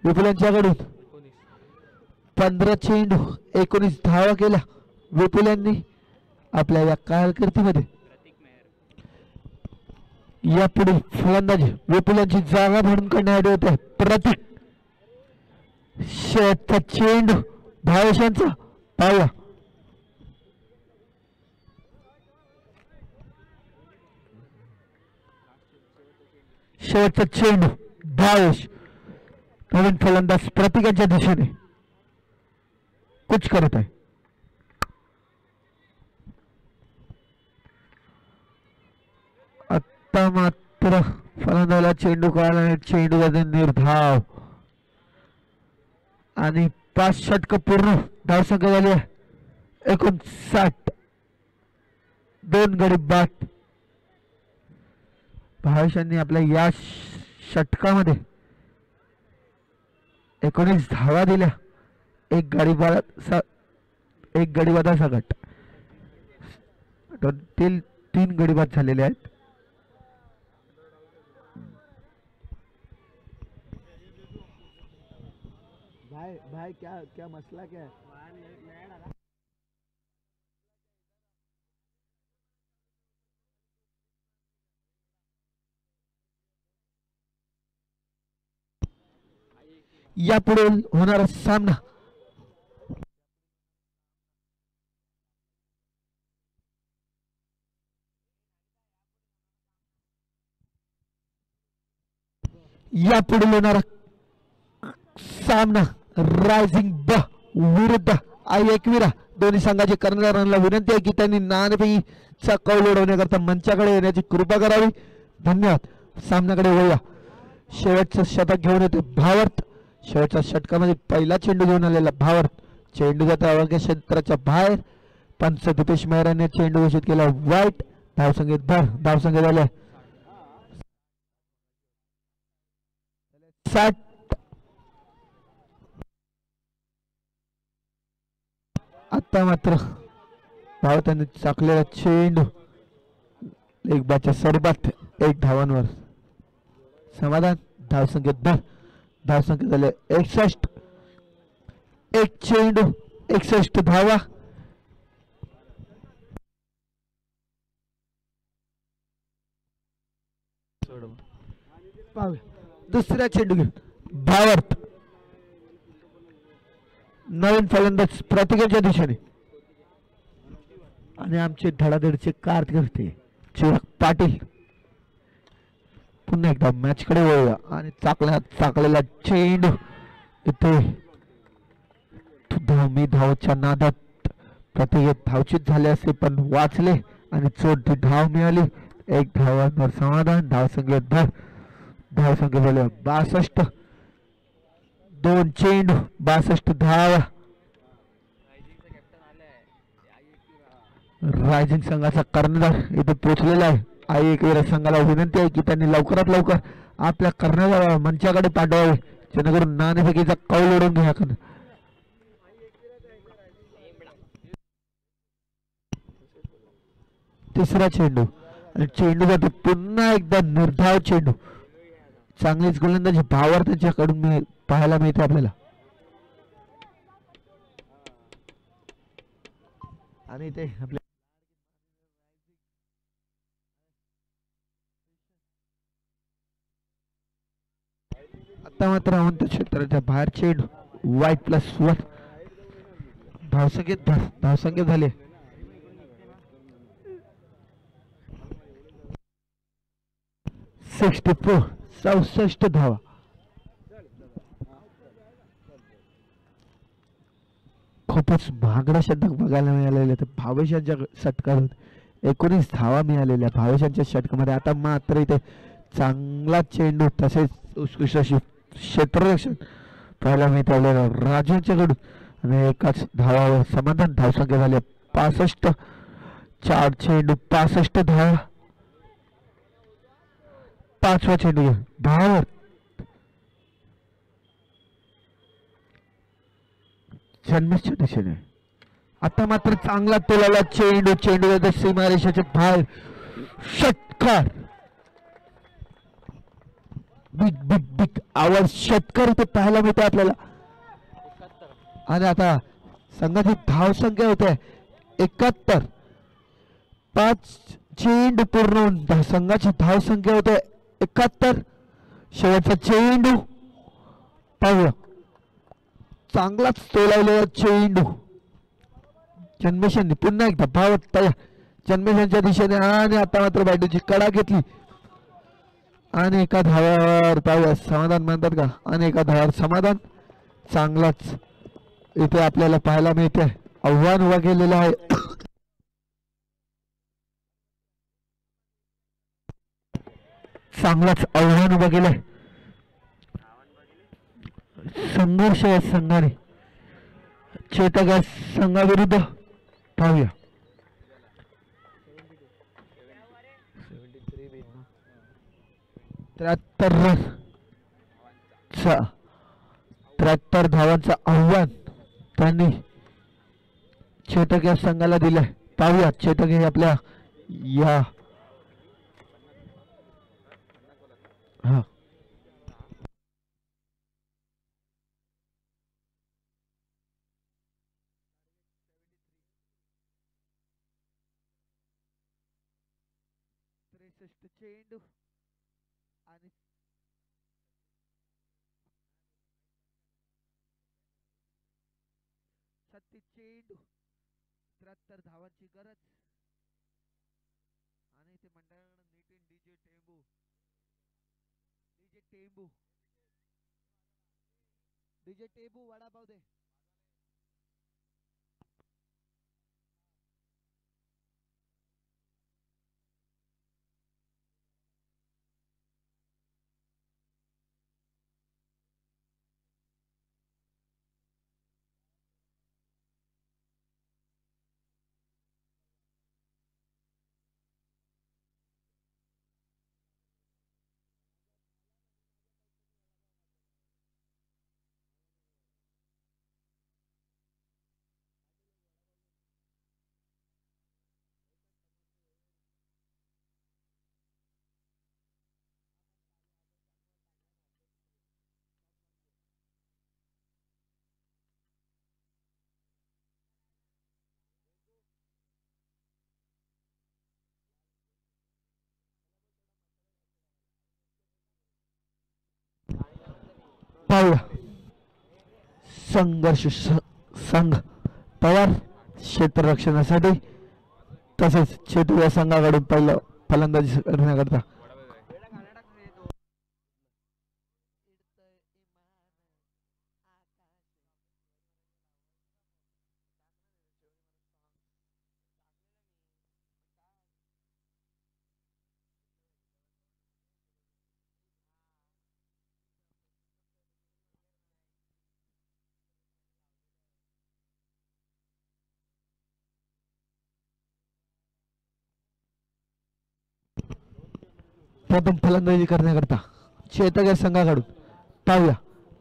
विपुलांच्याकडून 15 चेंडू 19 धावा केला विपुलांनी आपल्या या कारकिर्दीमध्ये यापुढे फलंदाजी विपुलांची जागा भरून काढण्यासाठी होते प्रतीक शेवटचा चेंडू भावेशांचा पाहूया शेवटचा चेंडू भावेश नवीन फलंदाज प्रतीकांच्या दिशेने कुछ करत आहे आता मात्र फलंदाजाला चेंडू काढला चेंडू निर्धाव आणि 5 षटक पूर्ण धावसंख्या झाली आहे 59 2 गडी बाद भावेशांनी आपल्या या षटकामध्ये 19 धावा दिल्या एक गडीबादाचा गट टोटल 3 गडीबाद झालेले आहेत भाई क्या मसला क्या है यापुढे होणारा सामना यापुढे होणारा सामना रायझिंग ब विरुद्ध आई एकविरा दोन्ही संघाचे कर्णधारांना विनंती आहे की त्यांनी नाणेफेकीचा कौल उडवण्याकरता मंचाकडे येण्याची कृपा करावी धन्यवाद सामन्याकडे वळूया शेवटचं शतक घेऊन येते भावार्थ. शेवटच्या षटकामध्ये पहिला चेंडू घेऊन आलेला भावार्थ. चेंडू जातो अवघ्या क्षेत्राच्या बाहेर. पंच दीपेश मेहराने चेंडू घोषित केला वाईट. धावसंख्येत भर. धावसंख्या झाल्या 60. आता मात्र भारताने चाकलेला चेंडू एक बाच्या स्वरूपात 1 धावांवर समाधान. धावसंख्येत भर. धावसंख्या झाले 61. एक चेंडू 61 धावा. दुसरा चेंडू घेऊन भावार्थ. नवीन फलंदाज प्रतिकेच्या दिशेने आणि आमचे धडाधडचे कार्यकर्ते चिराग पाटील. पुन्हा एकदा मॅच कडे वळूया आणि चाकलेला चेंडू इथे मी धावच्या नादात प्रतिकेत धावचित झाले असते पण वाचले आणि चोरटी धाव मिळाली. 1 धावांवर समाधान. धावसंख्येत भर. धावसंख्या झाल्या 62. 2 चेंडू 62 धावा. रायझिंग संघाचा कर्णधार इथे पोहोचलेला आहे. आई एकवीर संघाला विनंती आहे की त्यांनी लवकरात लवकर आपल्या कर्णधार मंचाकडे पाठवावे जेणेकरून नाणेफेकीचा कौल ओढून घ्या. तिसरा चेंडू आणि चेंडू जातो पुन्हा एकदा निर्धाव चेंडू. चांगलीच गोलंदाजी भावार्थाच्याकडून पाहायला मिळते आपल्याला. आणि ते आपल्या आता मात्र अवंत क्षेत्राच्या बाहेर चेंडू वाईट +1. धावसंख्येत भर. धावसंख्या झाले 64. 64 धावा. खूपच महागडा शतक बघायला मिळालेले तर भावेशांच्या षटकात 19 धावा मिळालेल्या भावेशांच्या षटकामध्ये. आता मात्र इथे चांगला चेंडू तसेच उत्कृष्ट क्षेत्ररक्षण पाहायला मिळते राजांच्याकडून आणि एकाच धावावर समाधान. धावसंख्या झाली 65. 4 चेंडू 65 धावा. 5वा चेंडू भावार्थ. जन्मेशच्या दिशेने आता मात्र चांगला तोलाला चेंडू. चेंडू जातो सीमारेषेच्या बाहेर. षटकार. बिग बिग बिग आवाज षटकार इथे पाहायला मिळते आपल्याला. आणि आता संघाची धावसंख्या होते 71. 5 चेंडू पूर्ण होऊन संघाची धावसंख्या होते 71. शेवटचा चेंडू पाहूया. चांगलाच तोलावलेला चेंडू जन्मेशांनी पुन्हा एकदा भावात जन्मेशांच्या दिशेने आणि आता मात्र बॅटरीची कडा घेतली आणि एका धावावर पाहूया समाधान म्हणतात का. आणि एका धावावर समाधान. चांगलाच इथे आपल्याला पाहायला मिळते. आव्हान उभा केलेलं आहे. चांगलाच आव्हान उभा केलंय. संघर्ष या संघाने चेतक या संघाविरुद्ध पाहूया. 73 धावांचं आव्हान त्यांनी चेतक या संघाला दिलंय. पाहूया चेतक हे आपल्या या 63 चेंडू आणि चेंडू 73 धावांची गरज. आणि ते मंडळानं नीतीन डीजे टेंबू वडापाव दे. पाहूया संघर्ष संघ तयार क्षेत्ररक्षणासाठी तसेच क्षेत्रीय संघाकडून पहिलं फलंदाजी करण्याकरता प्रथम फलंदाजी करण्याकरता चेतक या संघाकडून पाहूया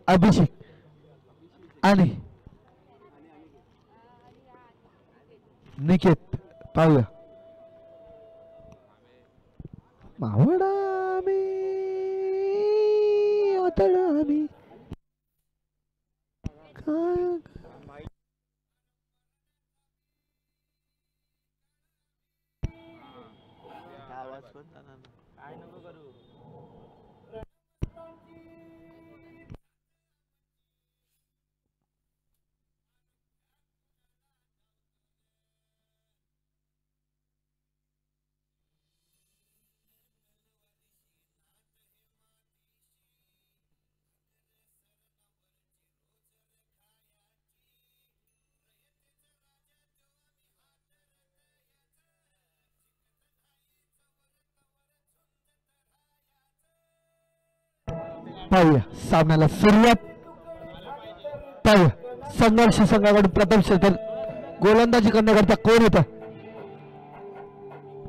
अभिषेक आणि निकेत. पाहूया मावळा मी ओतडा मी काय पाहूया सामन्याला सुरुवात. पाहूया संघर्ष संघाकडून प्रथम क्षेत्र गोलंदाजी करण्याकरता कोण येतं.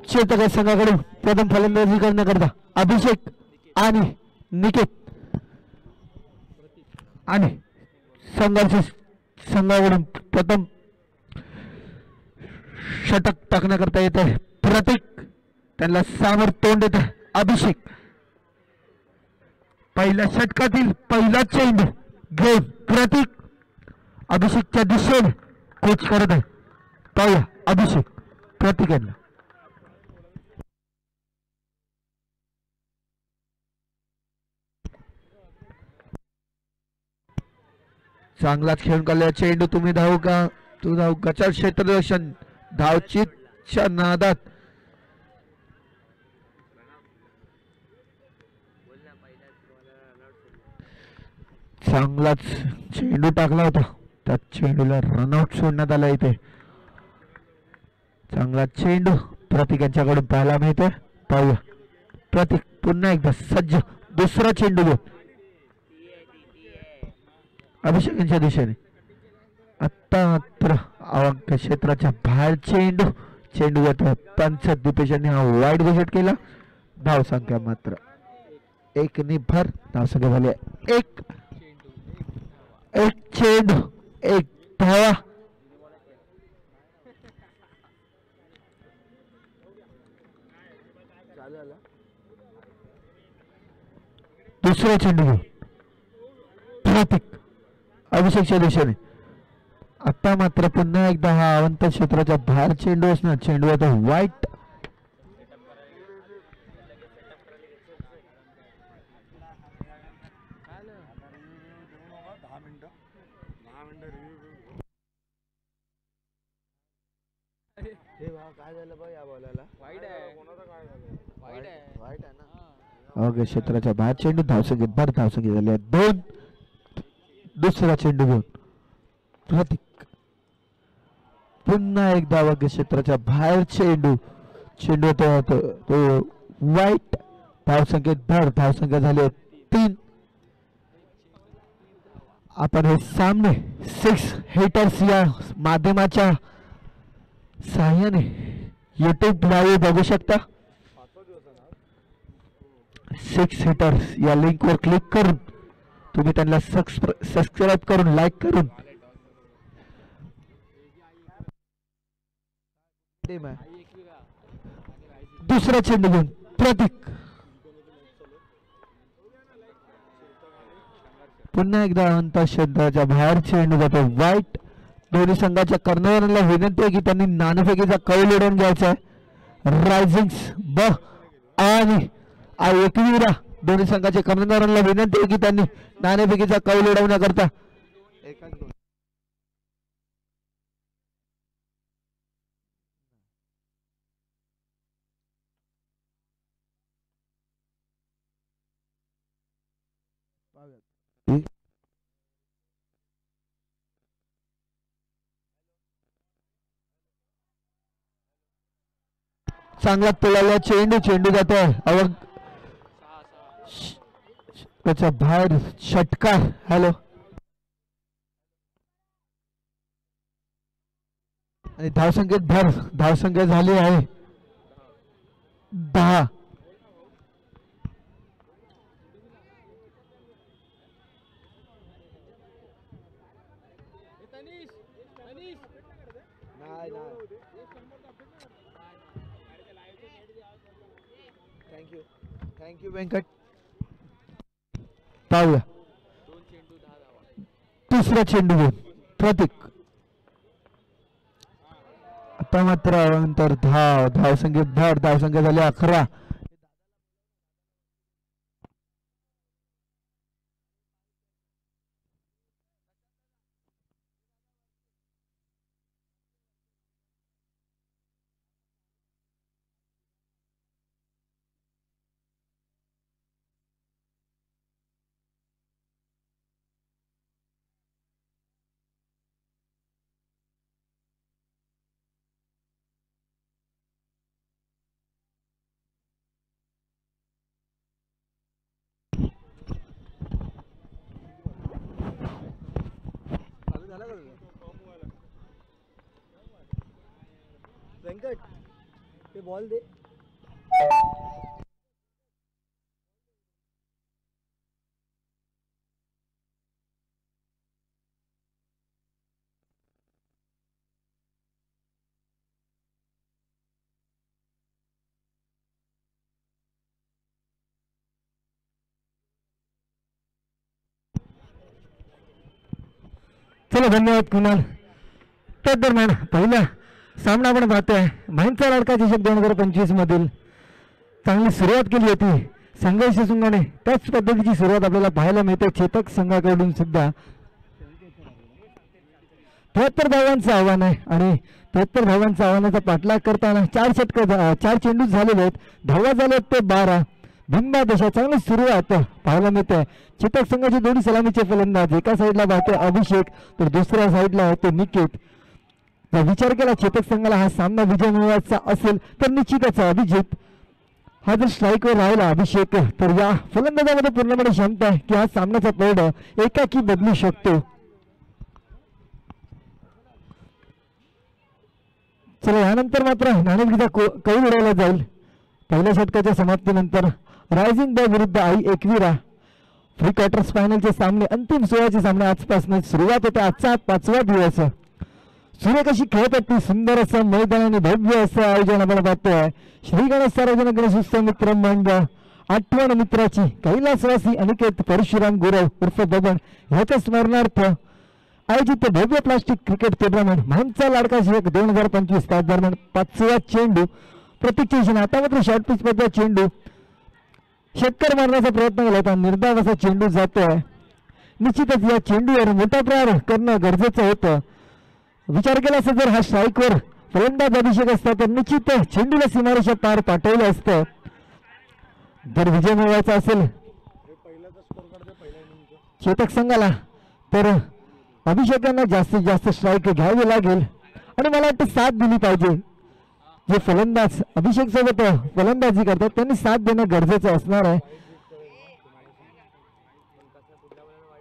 चेतक संघाकडून प्रथम फलंदाजी करण्याकरता अभिषेक आणि निकेत आणि संघर्ष संघाकडून प्रथम षटक टाकण्याकरता येत आहे प्रतीक. त्यांना सामोर तोंड येत अभिषेक. पहिल्या षटकातील पहिला चेंडू घेऊन प्रतीक अभिषेकच्या दिशेने कोच करत आहे. पाहूया अभिषेक प्रतीक यांना. चांगलाच खेळून काढला चेंडू. तुम्ही धावू का तू धावू गचाळ क्षेत्ररक्षण धावचीच्या नादात चांगलाच चेंडू टाकला होता. त्या चेंडूला रनआउट सोडण्यात आला. इथे चांगला चेंडू प्रतीक यांच्याकडून पाहायला मिळतोय. पाहूया प्रतीक पुन्हा एकदा सज्ज. दुसरा चेंडू घेऊन अभिषेक यांच्या दिशेने. आता मात्र अवंक क्षेत्राच्या बाहेर चेंडू चेंडू घेतो पंच. दीपेश यांनी हा वाईट घोषित केला. धावसंख्या मात्र एक नि भर. धावसंख्या झाली एक. एक चेंडू एक धावा. दुसरा चेंडू घेऊन प्रतीक अभिषेकच्या दिशेने. आता मात्र पुन्हा एकदा हा अवंत क्षेत्राच्या बाहेर चेंडू असणार. चेंडू आता वाईट. अवघ्या क्षेत्राच्या बाहेर चेंडू. धावसंख्येत भर. धावसंख्या झाली दोन. दुसरा चेंडू घेऊन प्रतीक पुन्हा एकदा अवघ्या क्षेत्राच्या बाहेर चेंडू. चेंडू तो वाईट. धावसंख्येत भर. धावसंख्या झाली तीन. आपण हे सामने 6 हिटर्स या माध्यमाच्या सहाय्याने YouTube लाईव्ह बघू शकता. 6 हिटर्स या लिंक वर क्लिक करून तुम्ही त्यांना सबस्क्राइब करून लाईक करून दुसरा चेंडू घेऊन प्रतीक पुन्हा एकदा अवंत क्षेत्राच्या बाहेर चेंडू जातो वाईट. दोन्ही संघाच्या कर्णधारांना विनंती आहे की त्यांनी नाणेफेकीचा कौल उडवून घ्यायचा आहे. रायझिंग्स ब आणि एकवीरा दोन्ही संघाच्या कर्णधारांना विनंती आहे की त्यांनी नाणेफेकीचा कौल उडवण्याकरता चांगला पळाला चेंडू जातोय अवघ त्याच्या बाहेर षटकार. हॅलो आणि धावसंख्या झाली आहे 10. थँक्यू व्यंकट. पाहूया तिसरा चेंडू घेऊन प्रतीक. आता मात्र नंतर धावसंख्येत भर. धावसंख्या झाली 11. व्यंकट ते बॉल दे. चला धन्यवाद कुणाल. त्या दरम्यान पहिला सामना आपण पाहतोय माहीमचा लाडका चषक 2025 मधील चांगली सुरुवात केली होती संघर्ष संघाने. त्याच पद्धतीची सुरुवात आपल्याला पाहायला मिळते चेतक संघाकडून सुद्धा. 73 धावांचं आव्हान आहे आणि 73 धावांच्या आव्हानाचा पाठलाग करताना 4 चेंडू झालेले आहेत. धावा झाले ते 12. भिंबा दशा चांगली सुरुवात पाहायला मिळते. चेतक संघाचे दोन्ही सलामीचे फलंदाज एका साईडला पाहतोय अभिषेक तर दुसऱ्या साईडला आहे ते निकेत. जर विचार केला चेतक संघाला हा सामना विजय मिळवायचा असेल तर निश्चितच अभिजित हा जर स्ट्राईकवर राहिला अभिषेक तर या फलंदाजामध्ये पूर्णपणे क्षमता आहे की हा सामन्याचा पैड एकाकी बदलू शकतो. चला यानंतर मात्र नाणेफेकीचा कौल उडवला जाईल. पहिल्या षटकाच्या समाप्तीनंतर रायझिंग बॉय विरुद्ध आई एकविरा प्री क्वार्टर्स फायनलचे सामने अंतिम 16चे सामने आजपासून सुरुवात होते. आजचा 5वा दिवस. सूर्य कशी खेळत होती सुंदर असं मैदान आणि भव्य असं आयोजन आपण पाहतोय. श्री गणेश सार्वजनिक गणेश उत्सव मित्र मंडळ आठवण मित्राची कैलासवासी अनिकेत परशुराम गुरव उर्फ बबन ह्याच्या स्मरणार्थ आयोजित भव्य प्लास्टिक क्रिकेट टुर्नामेंट माहीमचा लाडका चषक 2025 त्या दरम्यान 5वा चेंडू प्रतीक. आता मात्र शॉर्ट पिच मध्ये चेंडू षटकार मारण्याचा प्रयत्न केला होता. निर्धाव असा चेंडू जातोय. निश्चितच या चेंडूवर मोठा प्रहार करणं गरजेचं होतं. विचार केला असं जर हा स्ट्राईकवर फलंदाज अभिषेक असता तर निश्चित चेंडूला सीमारेषा पार पाठवलं असतं. जर विजय मिळवायचा असेल चेतक संघाला तर अभिषेकांना जास्तीत जास्त स्ट्राईक घ्यावी लागेल आणि मला वाटतं साथ दिली पाहिजे. जे फलंदाज अभिषेक सोबत फलंदाजी करतात त्यांनी साथ देणं गरजेचं असणार आहे.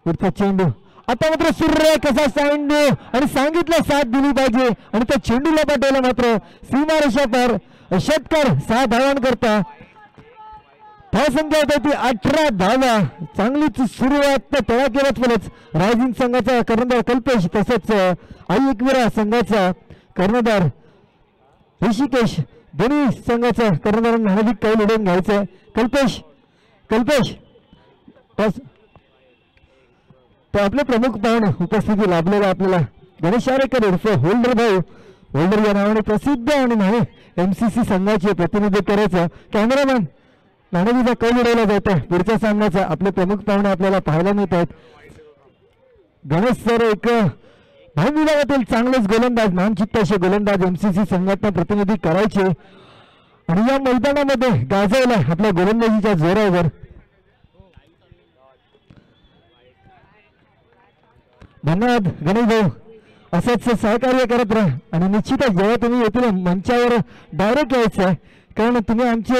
पुढचा चेंडू आता मात्र सूर्य कसा चेंडू आणि सांगितलं साथ दिली पाहिजे आणि त्या चेंडूला पाठवलं मात्र सीमारेषा पार. षटकार 6 धावांकरता. धावसंख्या होती 18 धावा. चांगलीच सुरुवात तळाकेलाच फलच रायझिंग संघाचा कर्णधार कल्पेश तसंच आई एकविरा संघाचा कर्णधार ऋषिकेश दोन्ही संघाचा कर्णधारांना अधिक कौल उडवून घ्यायचं. कल्पेश तो आपले प्रमुख पाहुणे उपस्थिती लाभलेला आपल्याला गणेश आरेकर उर्फ होल्डर भाऊ होल्डर या नावाने प्रसिद्ध आणि नाही MCC संघाचे प्रतिनिधित्व करायचं कॅमेरामॅन नाणेफेकीचा कौल उडवला जात आहे पुढच्या सामन्याचा. आपले प्रमुख पाहुणे आपल्याला पाहायला मिळत आहेत. गणेश सर एक भाई विभागातील चांगलेच गोलंदाज, नामचित्त असे गोलंदाज एमसीसी संघात प्रतिनिधी करायचे आणि या मैदानामध्ये गाजवला आपल्या गोलंदाजीच्या जोरावर. धन्यवाद गणेश भाऊ, असंच सहकार्य करत राहा आणि निश्चितच जेव्हा तुम्ही येथील मंचावर डायरेक्ट यायचं आहे, कारण तुम्ही आमची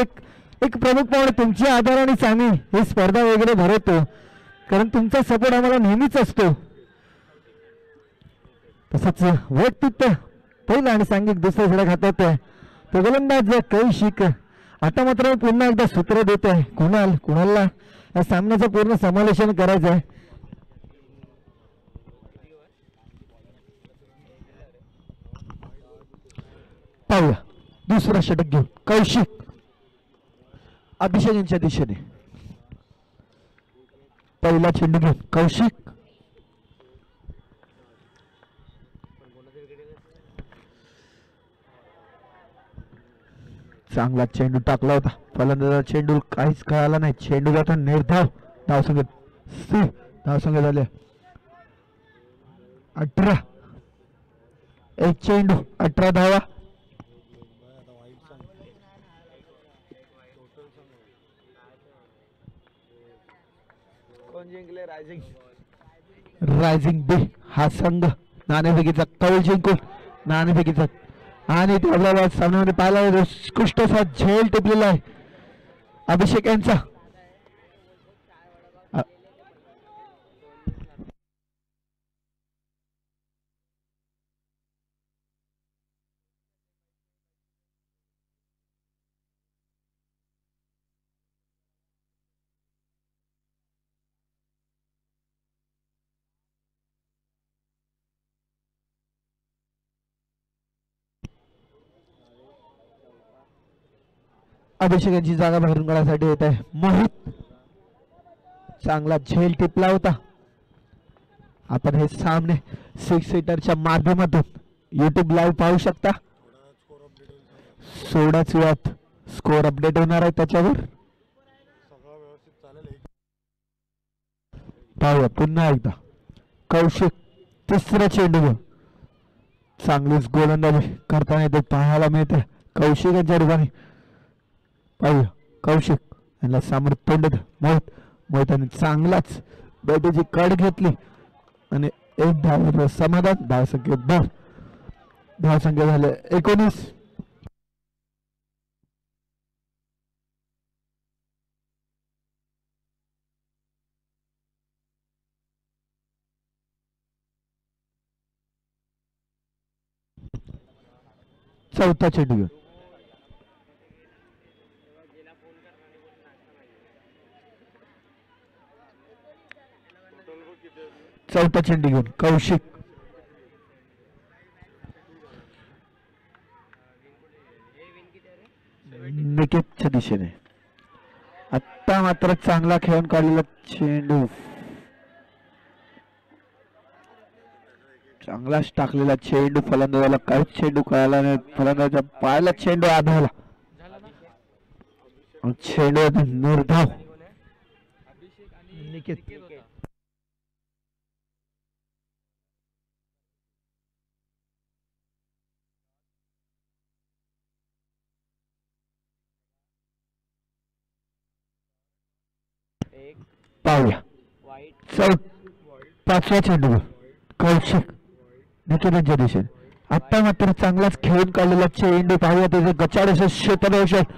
एक प्रमुख पाहुणे तुमच्या आधारानेच आम्ही ही स्पर्धा वगैरे भरवतो, कारण तुमचा सपोर्ट आम्हाला नेहमीच असतो. तसंच व्यक्तित्व पहिला आणि सांघिक दुसऱ्या झडा खात्यात आहे तो गोलंदाज कौशिक. आता मात्र पुन्हा एकदा सूत्र देत आहे कुणाला या सामन्याचं पूर्ण समालोचन करायचं आहे. पाहूया दुसरा षटक घेऊन कौशिक अभिषेक यांच्या दिशेने. पहिला चेंडू घेऊन कौशिक. चांगला चेंडू टाकला होता फलंदाजाला, चेंडू काहीच कळाला नाही. चेंडू जाता निर्धाव. धावसंख्या झाले 18. एक चेंडू 18 धावा. रायझिंग बी हा संघ नाणेफेकीचा कौल जिंकून नाणेफेकीचा आणि ते आपल्याला सामन्यामध्ये पाहायला उत्कृष्ट असा झेल टिपलेला आहे अभिषेक यांचा. अभिषेक यांची जागा भरून काढण्यासाठी येत आहे मोहित. चांगला झेल टिपला होता. आपण हे सामने 6 सीटरच्या माध्यमातून YouTube लाईव्ह पाहू शकता. थोड्याच वेळात स्कोर अपडेट होणार आहे त्याच्यावर. पाहूया पुन्हा एकदा कौशिक तिसरा चेंडू घेऊन चांगलीच गोलंदाजी करताना ते पाहायला मिळते कौशिक यांच्या ठिकाणी. पाहूया कौशिक यांना सामोर तोंड मोहिताने चांगलाच बॅटीची कड घेतली आणि एक धाव समाधान. धावसंख्या झाले 19. चौथा चेंडू घेऊन कौशिक. निकेतच्या दिशेने आता मात्र चांगला खेळून काढलेला चेंडू. चांगलाच टाकलेला चेंडू फलंदाजाला काहीच चेंडू कळाला नाही. फलंदाजाच्या पायाला चेंडू आढळला. चेंडू निर्धाव. निकेत पाहूया पाचवा चेंडू कौशिक निकेतच्या दिशेने. आता मात्र चांगलाच खेळून काढलेला चेंडू. पाहूया त्याचे गचाड असे क्षेत्ररक्षक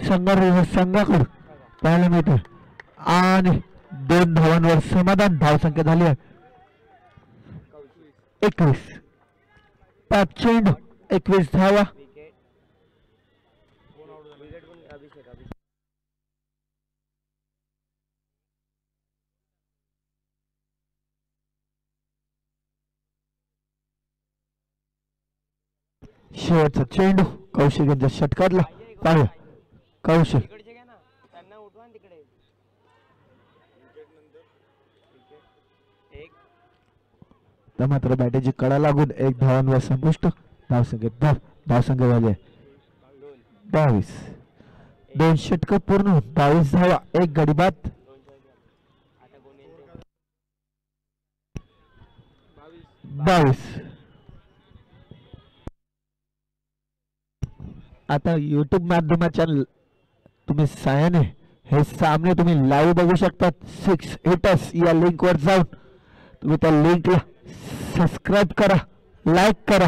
संघाकडून पाहायला मिळते आणि 2 धावांवर समाधान. धावसंख्या झाली आहे 21. 5 चेंडू 21 धावा. शेवटचा चेंडू कौशिक यांच्या षटकातला. पाहूया कौशिक मात्र बॅटीची कडा लागून 1 धावांवर संपुष्ट. धावसंख्या झाली 22. 2 षटक पूर्ण, 22 धावा, 1 गडी बाद. आता युट्यूब माध्यमाच्या तुम्ही सायाने हे सामने तुम्ही लाईव्ह बघू शकतात. 6 हिटर्स या लिंक वर जाऊन तुम्ही त्या लिंकला सबस्क्राईब करा, लाईक करा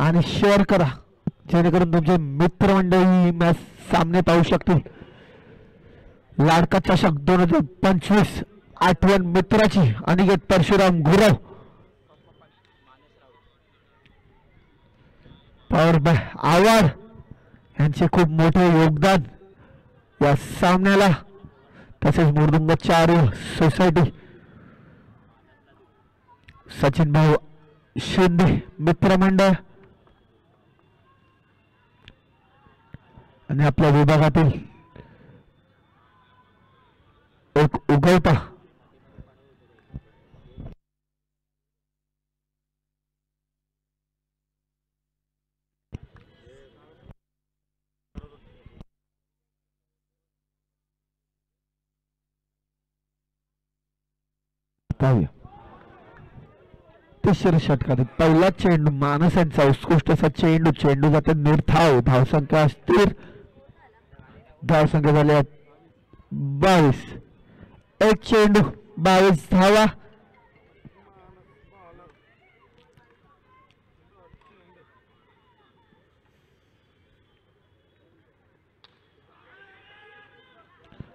आणि शेअर करा, जेणेकरून तुमचे मित्रमंडळी मॅच सामने पाहू शकतील. लाडका चषक 2025 आठवण मित्राची अनिकेत परशुराम गुरव, पॉवर बाय आवाड यांचे खूप मोठे योगदान या सामन्याला. तसेच मुरदुंग चारू सोसायटी सचिन भाऊ शिंदे मित्रमंडळ आणि आपल्या विभागातील एक उगवता तिसऱ्या षटकात पहिला चेंडू मानस यांचा उत्कृष्ट असा चेंडू, चेंडू जाते निर्धाव, धावसंख्या स्थिर, धावसंख्या झाल्या 22. एक चेंडू 22 धावा.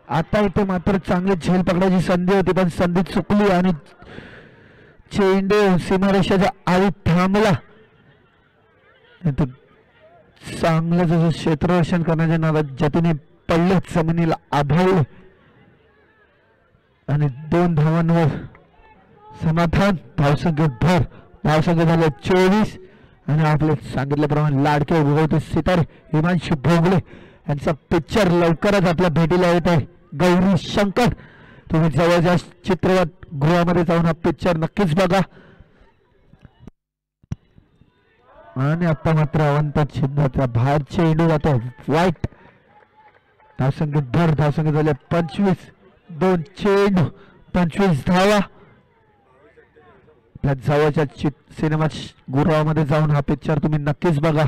आता इथे मात्र चांगली झेल पकडायची संधी होती, पण संधी चुकली आणि चेंडू सीमारेषेच्या आधी थांबला. चांगलं जसं क्षेत्ररक्षण करण्याच्या नादात जतीने पडले, जमिनीला आढळले आणि 2 धावांवर समाधान. धावसंख्या भर, धावसंख्या झाले 24 आणि आपले सांगितल्याप्रमाणे लाडके उगवते सितारे हिमांशू भोगले यांचा पिक्चर लवकरच आपल्या भेटीला येत आहे. गौरी शंकर, तुम्ही जवळच्या चित्रपट गृहामध्ये जाऊन हा पिक्चर नक्कीच बघा. आणि आता मात्र अवंत छिंदाचा बाहेर चेंडू जातो वाईट. धावसंख्या भर, धावसंख्या झाले 25. 2 चेंडू 25 धावा. आपल्या जवळच्या सिनेमा गृहामध्ये जाऊन हा पिक्चर तुम्ही नक्कीच बघा.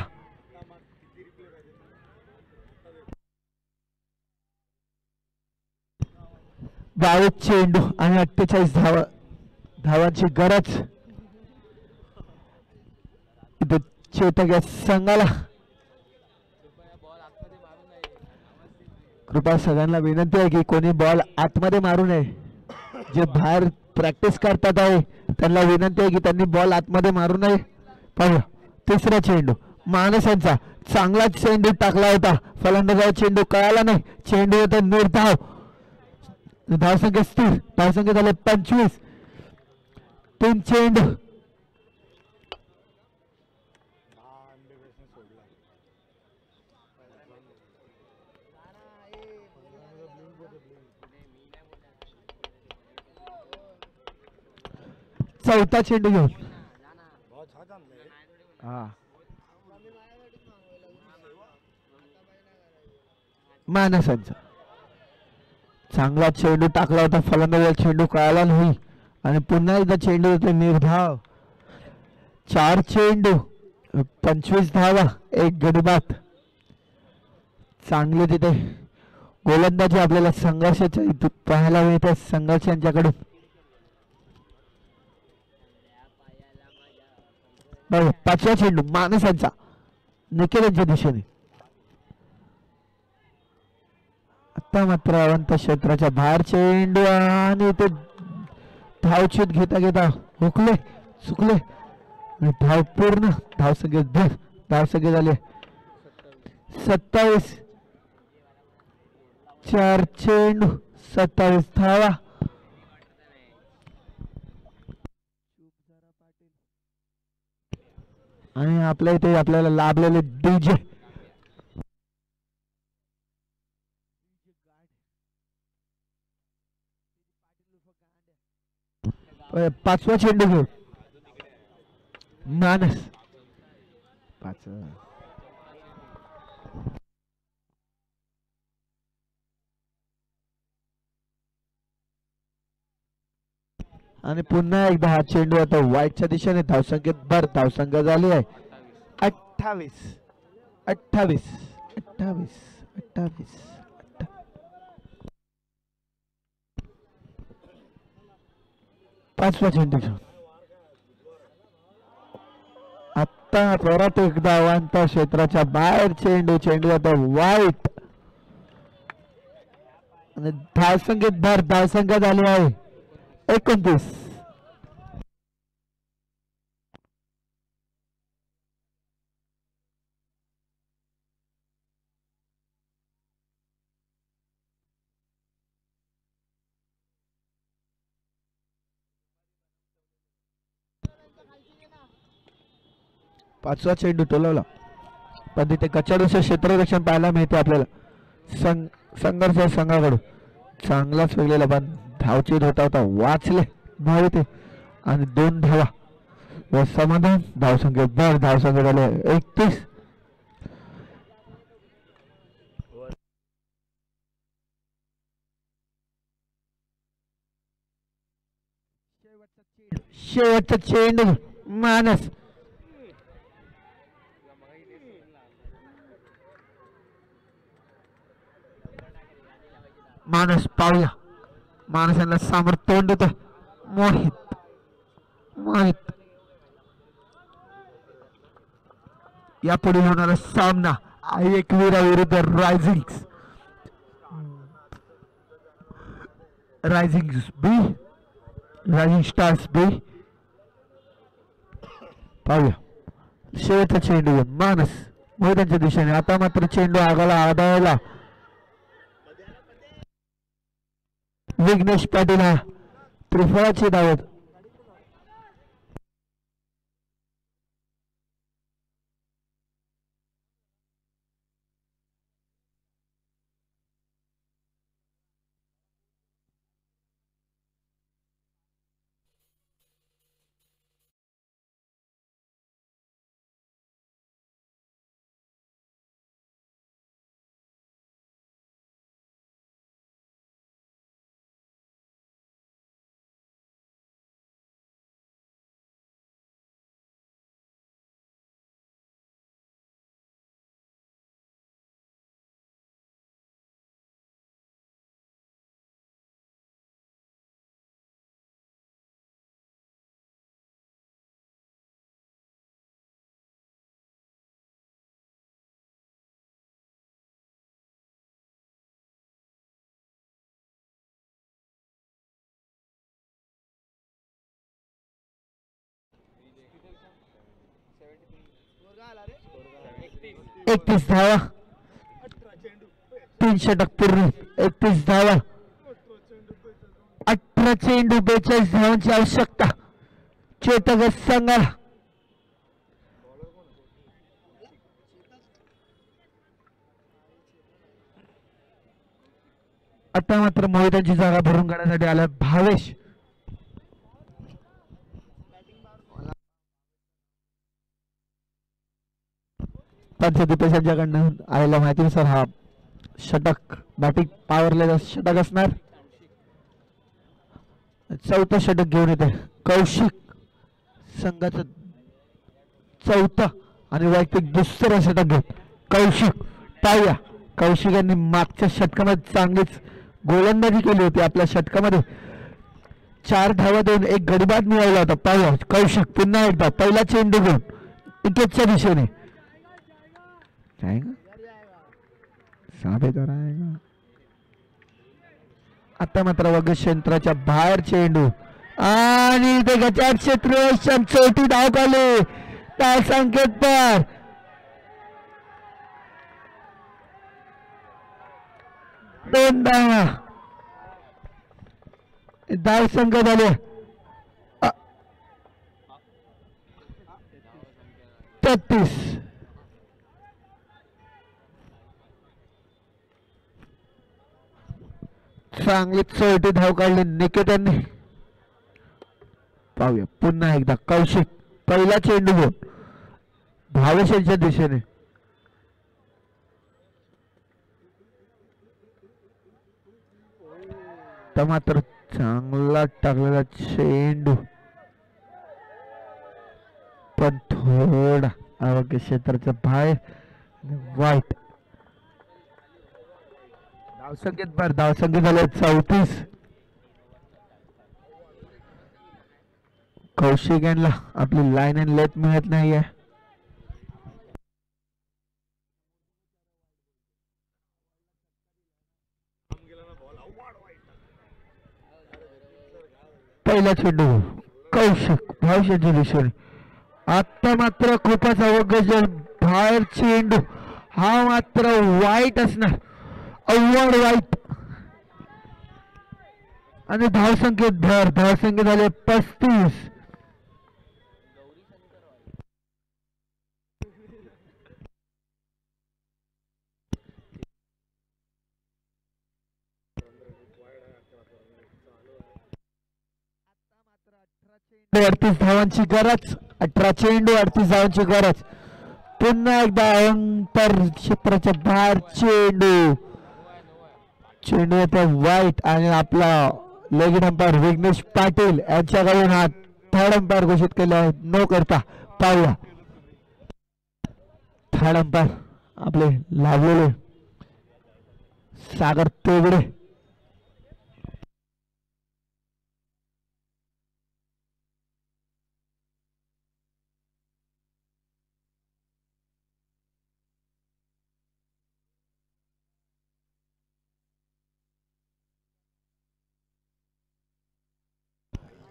बावीस चेंडू आणि 48 धावांची गरज. इथे चेतक या संघाला कृपा सगळ्यांना विनंती आहे की कोणी बॉल आतमध्ये मारू नये. जे बाहेर प्रॅक्टिस करतात आहे त्यांना विनंती आहे की त्यांनी बॉल आतमध्ये मारू नये. पाहूया तिसरा चेंडू मानस यांचा, चांगला चेंडू टाकला होता, फलंदाजाला चेंडू कळाला नाही, चेंडू होता निर्धाव, धावसंख्या स्थिर, धावसंख्या झाले 25. 3 चेंडू चौथा चेंडू घेऊन मानसांचा चांगला चेंडू टाकला होता, फलंदाजाला चेंडू कळाला नाही आणि पुन्हा एकदा चेंडू होते निर्धाव. 4 चेंडू 25 धावा, 1 गडी बाद. चांगले तिथे गोलंदाजी आपल्याला संघर्षाच्या पाहायला मिळते संघर्ष यांच्याकडून. पाचवा चेंडू मानसांचा निकेल यांच्या दिशेने. आता मात्र अवंत क्षेत्राच्या बाहेर चेंडू आणि ते धावचीत घेता घेता हुकले चुकले. धाव पूर्ण, धावसंख्येत भर, धावसंख्या झाले 27. 4 चेंडू 27 धावा. आणि आपल्या इथे आपल्याला लाभलेले डीजे पाचवा चेंडू घेऊ मानस. 5 आणि पुन्हा एकदा हा चेंडू आता वाईटच्या दिशेने धावसंख्येत भर धावसंख्या झाली आहे 28 28 28 28 पाचवा चेंडू आता परत एकदा अवांत क्षेत्राच्या बाहेर चेंडू चेंडू आता वाईट आणि धावसंख्येत भर धावसंख्या झाली आहे 29 पाचवा चेंडू टोलवला पण तिथे कचाडूचं क्षेत्ररक्षण पाहायला मिळते आपल्याला संघर्ष संघाकडून चांगलाच वेगळेला पण धावचीत होता होता वाचले धाव ते आणि 2 धावा व समाधान धावसंख्या भर धावसंख्या झाले 31 शेवटचा चेंडू मानस मानस पाहूया माणसांना समोर तोंड देतो मोहित मोहित यापुढे होणारा सामना एकवीरा विरुद्ध रायझिंग स्टार्स बी पाहूया शेवटचा चेंडू मानस मोहितांच्या दिशेने आता मात्र चेंडू आगाला आदळला विघ्नेश पाटील हा त्रिफळाची धावत एकतीस धावा 3 षटक पूर्ण 31 धावा 18 चेंडू 42 धावांची आवश्यकता चेतक संघाला आता मात्र मोहितांची जागा भरून काढण्यासाठी आला भावेश पंचदीपेशांच्याकडनं आलेला माहितीनुसार हा षटक बॅटिंग पॉवरलेला षटक असणार चौथा षटक घेऊन येते कौशिक संघाचं चौथा आणि वैयक्तिक दुसरं षटक घेऊन कौशिक पाहूया कौशिक यांनी मागच्या षटकामध्ये चांगलीच गोलंदाजी केली होती आपल्या षटकामध्ये 4 धावा देऊन एक गडीबाद मिळवला होता पाहूया कौशिक पुन्हा एकदा पहिला चेंडू घेऊन विकेटच्या दिशेने आता मात्र वगक्षेत्राच्या बाहेर चेंडू आणि ते गचाट क्षेत्र चौथी धाव काढली त्या संकेत पर दोन धावा धाव संख्या झाली 33 चांगली चौथी धाव काढली निकेतनने पाहूया पुन्हा एकदा कौशिक पहिला चेंडू घेऊन भावेशांच्या दिशेने तर मात्र चांगला टाकलेला चेंडू पण थोडा अवघ्य क्षेत्राच्या बाहेर वाईट. धावसंख्येत झाले 34. कौशिक यांना आपली लाईन अँड लेथ मिळत नाहीये. पहिला चेंडू कौशिक भविष्याच्या दिशेने. आता मात्र खूपच अवघड बाहेर चेंडू हा मात्र वाईट असणार, अवघड वाईट. आणि धावसंख्येत झाले 35. धावांची गरज, 18 चेंडू 38 धावांची गरज. पुन्हा एकदा अंतर क्षेत्राच्या बाहेर चेंडू येतो वाईट. आणि आपला लेग अंपायर विघ्नेश पाटील यांच्याकडून हा थर्ड अंपायर घोषित केला आहे न करता. पाहूया थर्ड अंपायर आपले लाभलेले सागर तोगडे.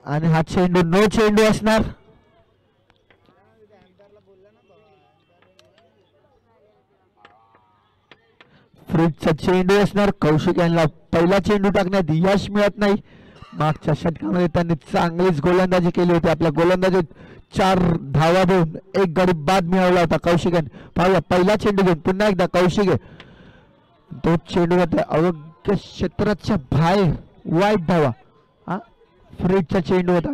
आणि हा चेंडू नो चेंडू असणार. फ्रीजचा चेंडू असणार. कौशिक यांना पहिला चेंडू टाकण्यात यश मिळत नाही. मागच्या षटकामध्ये त्यांनी चांगलीच गोलंदाजी केली होती. आपल्या गोलंदाजीत 4 धावा देऊन 1 गडी बाद मिळवला होता कौशिक यांनी. पाहूया पहिला चेंडू घेऊन पुन्हा एकदा कौशिक. तो चेंडू अवघ्य क्षेत्राच्या बाहेर वाईट धावा. फ्रीजचा चेंडू होता.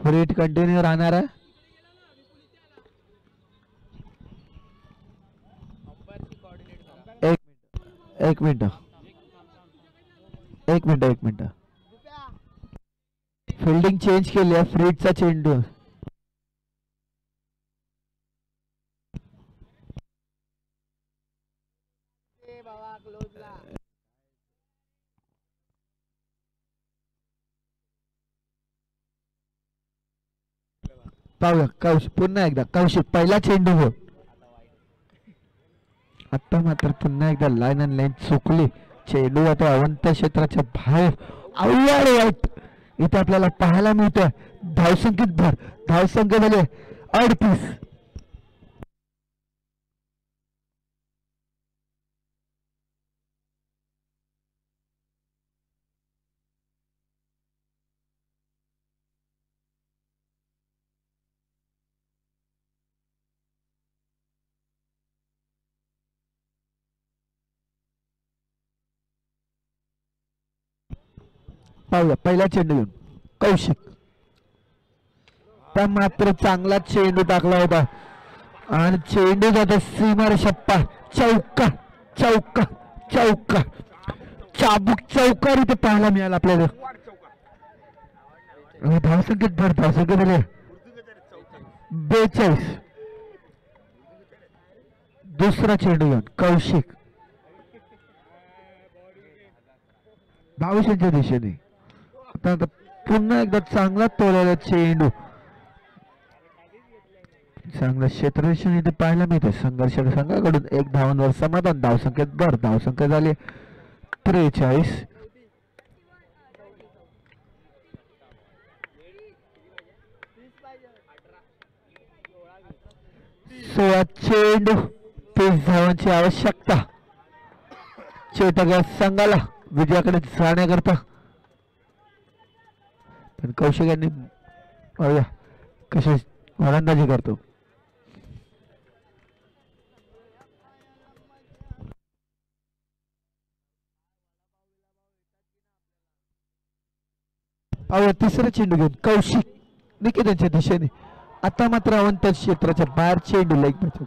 फ्रीज कंटिन्यू राहणार आहे. एक मिनिट फिल्डिंग चेंज केली आहे. फ्रीजचा चेंडू पाहूया. कौशिक पुन्हा एकदा कौशिक पहिला चेंडू हो. आता मात्र पुन्हा एकदा लाईन अँड लाईन चुकली. चेंडू आता अवंत क्षेत्राच्या बाहेर अवघड वाईट इथे आपल्याला पाहायला मिळतं. धावसंख्या झाले 38. पाहूया पहिला चेंडू घेऊन कौशिक. त्या मात्र चांगला चेंडू टाकला होता आणि चेंडू जातो सीमार शप्पा. चौका चौका चौका चाबूक चौकार इथे पाहायला मिळाला आपल्याला. धावसंख्येत झाले 42. दुसरा चेंडू घेऊन कौशिक भविष्याच्या दिशेने. आता पुन्हा एकदा चांगला तोडलेला चेंडू चांगला क्षेत्ररक्षण इथे पाहायला मिळते. संघर्ष संघाकडून 1 धावांवर समाधान. धावसंख्या झाली 43. 16 चेंडू 30 धावांची आवश्यकता चेतक संघाला विजयाकडे जाण्याकरता. पण कौशिक यांनी कशी गोलंदाजी करतो. तिसरा चेंडू घेऊन कौशिक निकेतनच्या दिशेने. आता मात्र अवंत क्षेत्राच्या बाहेर चेंडू लेग बचत.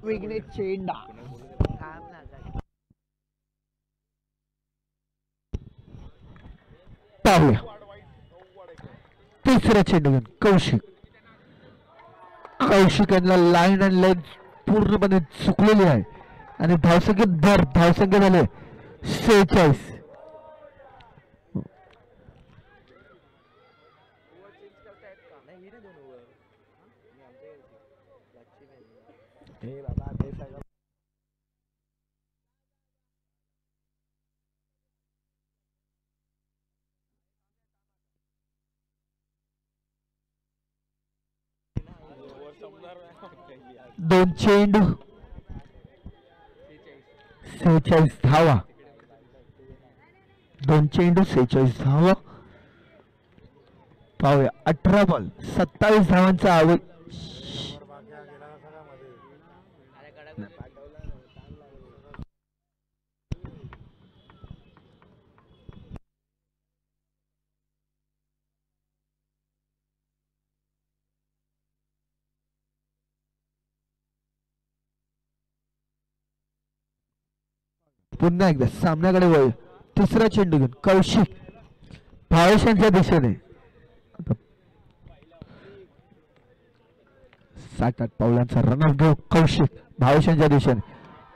विघ्नेश चेंडा पाहूया तिसरा चेंडू घेऊन कौशिक. कौशिक यांना लाईन अँड लाईन पूर्णपणे चुकलेली आहे आणि धावसंख्येत भर. धावसंख्या झाले 46. दोन चेंडू 46 धावा. दोन चेंडू 46 धावा. पाहूया 18 बॉल 27 धावांचा आवड. पुन्हा एकदा सामन्याकडे वळ. तिसरा चेंडू घेऊन कौशिक भावेशांच्या दिशेने. 7-8 पावलांचा रनआउट घेऊ कौशिक भावेशांच्या दिशेने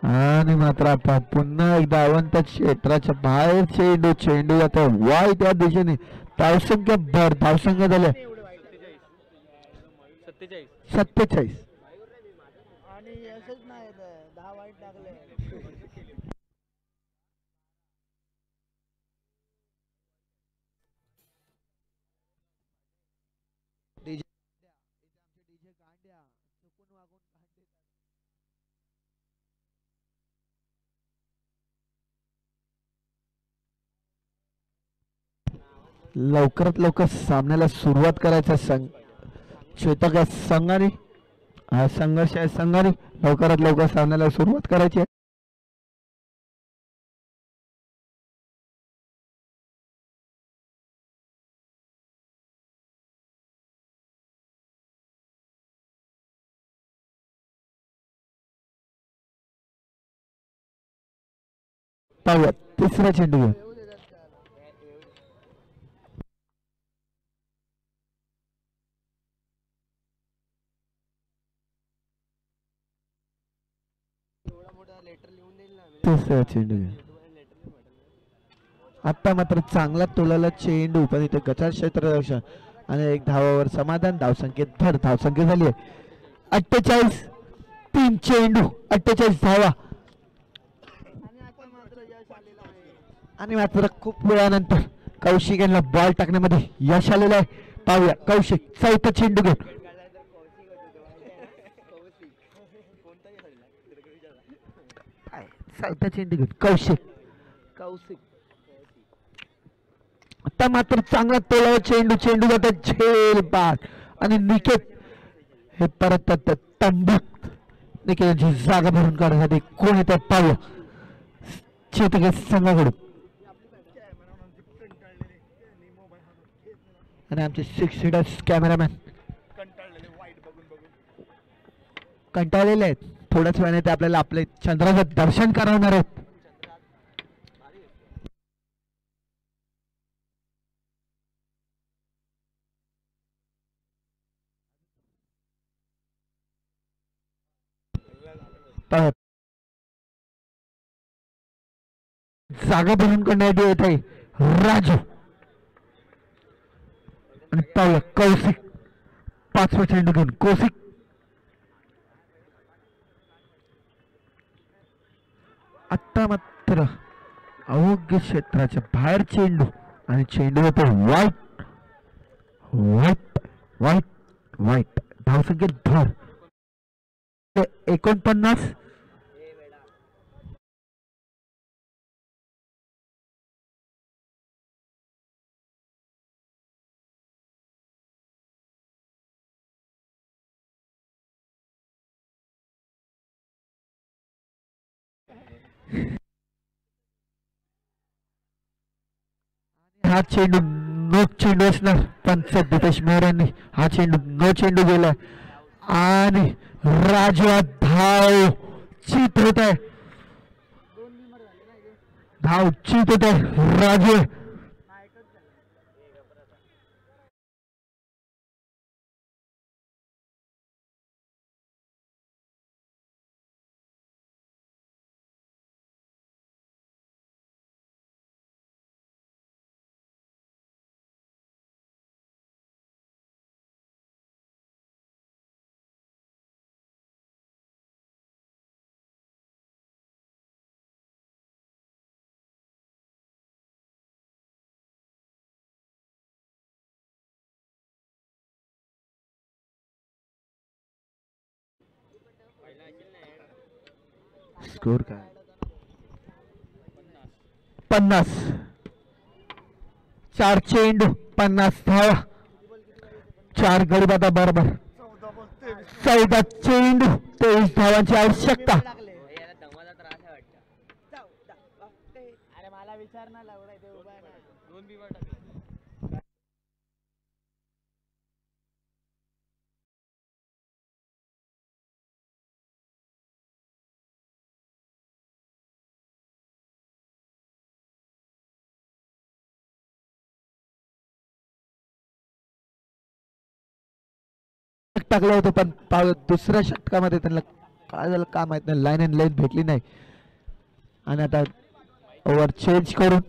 आणि मात्र आता पुन्हा एकदा अवंत क्षेत्राच्या बाहेर चेंडू. चेंडू आता वाय त्या दिशेने. धावसंख्या भर. धावसंख्या झाल्या 47. आणि असंच नाही 10 वाईट टाकले. लवकरात लवकर सामन्याला सुरुवात करायचा चेतक या संघाने. हा संघर्ष आहे संघाने. लवकरात लवकर सामन्याला सुरुवात करायची आहे. पाहूया तिसरा चेंडू घेऊन तिसरा चेंडू घेऊन. आता मात्र चांगला तोलाला चेंडू पण इथे गचार क्षेत्ररक्षण आणि एक धावावर समाधान. धावसंख्येत भर. धावसंख्या झाली आहे 48. 3 चेंडू 48 धावा आणि मात्र खूप वेळानंतर कौशिक यांना बॉल टाकण्यामध्ये यश आलेलं आहे. पाहूया कौशिक चौथा चेंडू घेऊन. चौथा चेंडू घेऊन कौशिक. आता मात्र चांगला तोलावा चेंडू. चेंडू जातात झेल बाद आणि निकेत हे परत तंबूत. निकेत यांची जागा भरून काढण्यासाठी कोण येतात पाहूया चेतक संघाकडून. आणि आमचे 6 सीटर्स कॅमेरामॅन कंटाळलेले आहेत. थोड्याच वेळाने ते आपल्याला आपले चंद्राचं दर्शन करवणार आहेत. जागा भरून करण्यासाठी येत आहे राजू आणि पाहूया कौशिक. 5वा चेंडू घेऊन कौशिक. आता मात्र अयोग्य क्षेत्राच्या बाहेर चेंडू आणि चेंडू होतो वाईट वाईट वाईट वाईट. धावसंख्येत भर 49. हा चेंडू नो चेंडू असणार. पंच दिपेश मेहरांनी हा चेंडू नो चेंडू गेला आणि राजवा धाव चित होत आहे, धाव चित होत आहे राजू. स्कोर काय? 50. 4 चेंडू 50 धावा, 4 गडी आता बरोबर. 14 चेंडू 23 धावांची आवश्यकता. अरे मला विचार ना लावला ते उभा आहे ना. टाकलं होतं पण दुसऱ्या षटकामध्ये त्यांना काय झालं का माहित नाही, लाईन अँड लाईन भेटली नाही आणि आता ओव्हर चेंज करून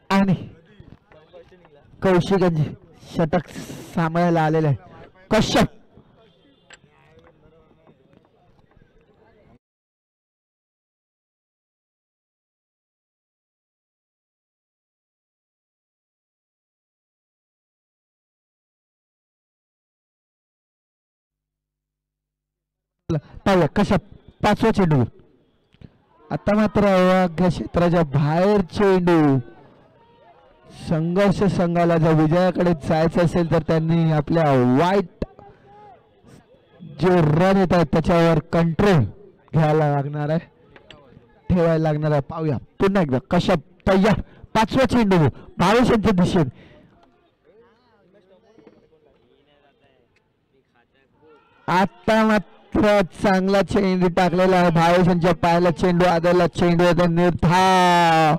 आणि कौशिकगंज षटक सांभाळायला आलेलं आहे. कश्यप पाहूया कश्यप 5वा चेंडू. आता मात्र अवाघ्या क्षेत्राच्या बाहेर चेंडू. संघर्ष संघाला जर विजयाकडे जायचं असेल तर त्यांनी आपल्या वाईट जे रन येत आहेत त्याच्यावर कंट्रोल घ्यायला लागणार आहे, ठेवायला लागणार आहे. पाहूया पुन्हा एकदा कश्यप तयार. 5वा चेंडू 22 दिशेने. आता मात्र चांगला चेंडू टाकलेला आहे 22 पायाला चेंडू आदरला चेंडू आहे निर्धाव.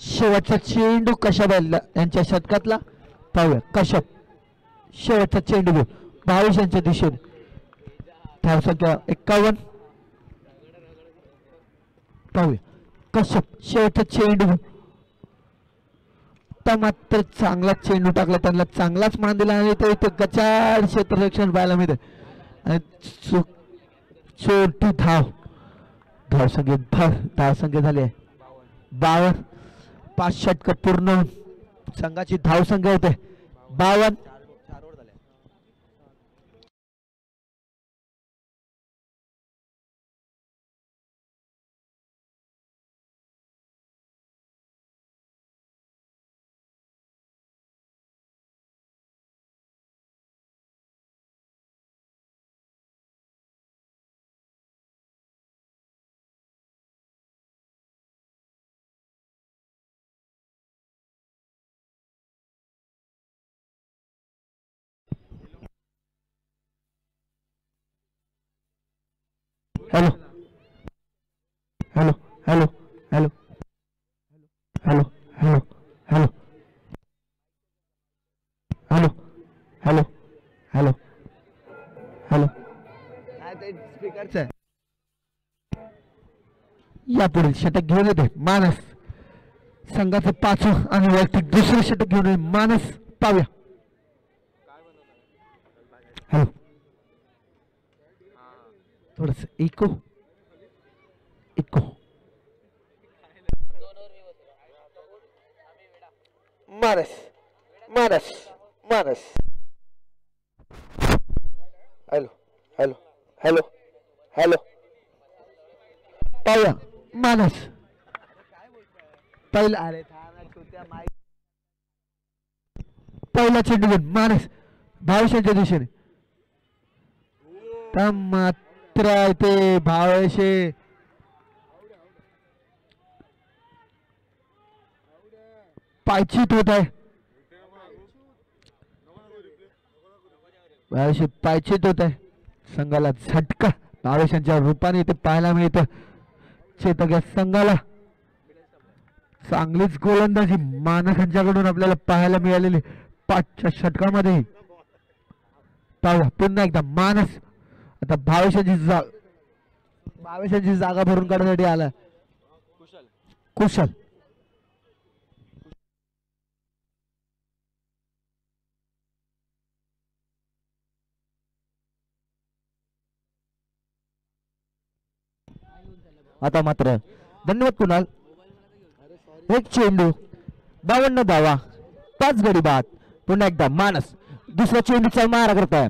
शेवटचा चेंडू कश्यप यांच्या शतकातला. पाहूया कश्यप शेवटचा चेंडू 22 दिशेने. धावसंख्या 51. पाहूया कश्यप शेवटचा चेंडू. मात्र चांगला चेंडू टाकला, त्यांना चांगलाच मान दिला आणि ते इथे गचाड क्षेत्ररक्षण पाहायला मिळते आणि छोटी धावसंख्या झाली आहे 52. 5 षटक पूर्ण संघाची धावसंख्या होते 52. Hello hello hello hello hello hello hello hello hello hello hello स्पीकरच आहे. यापुढे षटक घेऊन येते मानस. संघाचं 5वं आणि वैयक्तिक 2रं षटक घेऊन येते मानस. पाहूया हॅलो थोडस इको इको. मानस मानस मानस. Hello hello hello hello. पाहूया मानस पहिला. अरे पहिला चेंडू घेऊन मानस भावेशांच्या दिशेने. त्या मात्र इथे भावेशे पायचीत होत आहे. भावेशे पायचीत होत आहे. संघाला झटका भावेशांच्या रूपाने इथे पाहायला मिळतं. चेतक या संघाला चांगलीच गोलंदाजी मानसांच्याकडून आपल्याला पाहायला मिळालेली 5च्या षटकामध्ये. पाहूया पुन्हा एकदा मानस आता भावेशांची जागा भरून काढण्यासाठी आला. कुशल आता मात्र धन्यवाद कुणाल. एक चेंडू 52 धावा 5 गडी बाद. पुन्हा एकदा मानस दुसऱ्या चेंडूचा मारा करताय.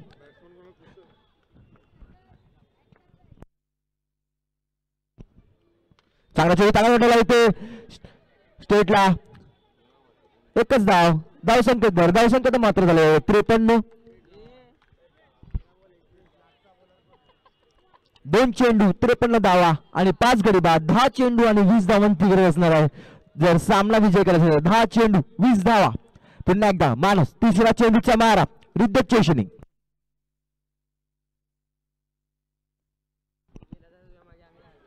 चांगला चेंडू चांगला इथे स्टेटला. एकच धाव संकेत भर. धाव संकेत मात्र झाले 53. 2 चेंडू 53 धावा आणि 5 गडी बाद. 10 चेंडू आणि 20 धावांची गरज असणार आहे जर सामना विजय करायचा असेल. 10 चेंडू 20 धावा. पुन्हा एकदा मानस तिसरा चेंडूचा मारा रिद्धत चेशनी.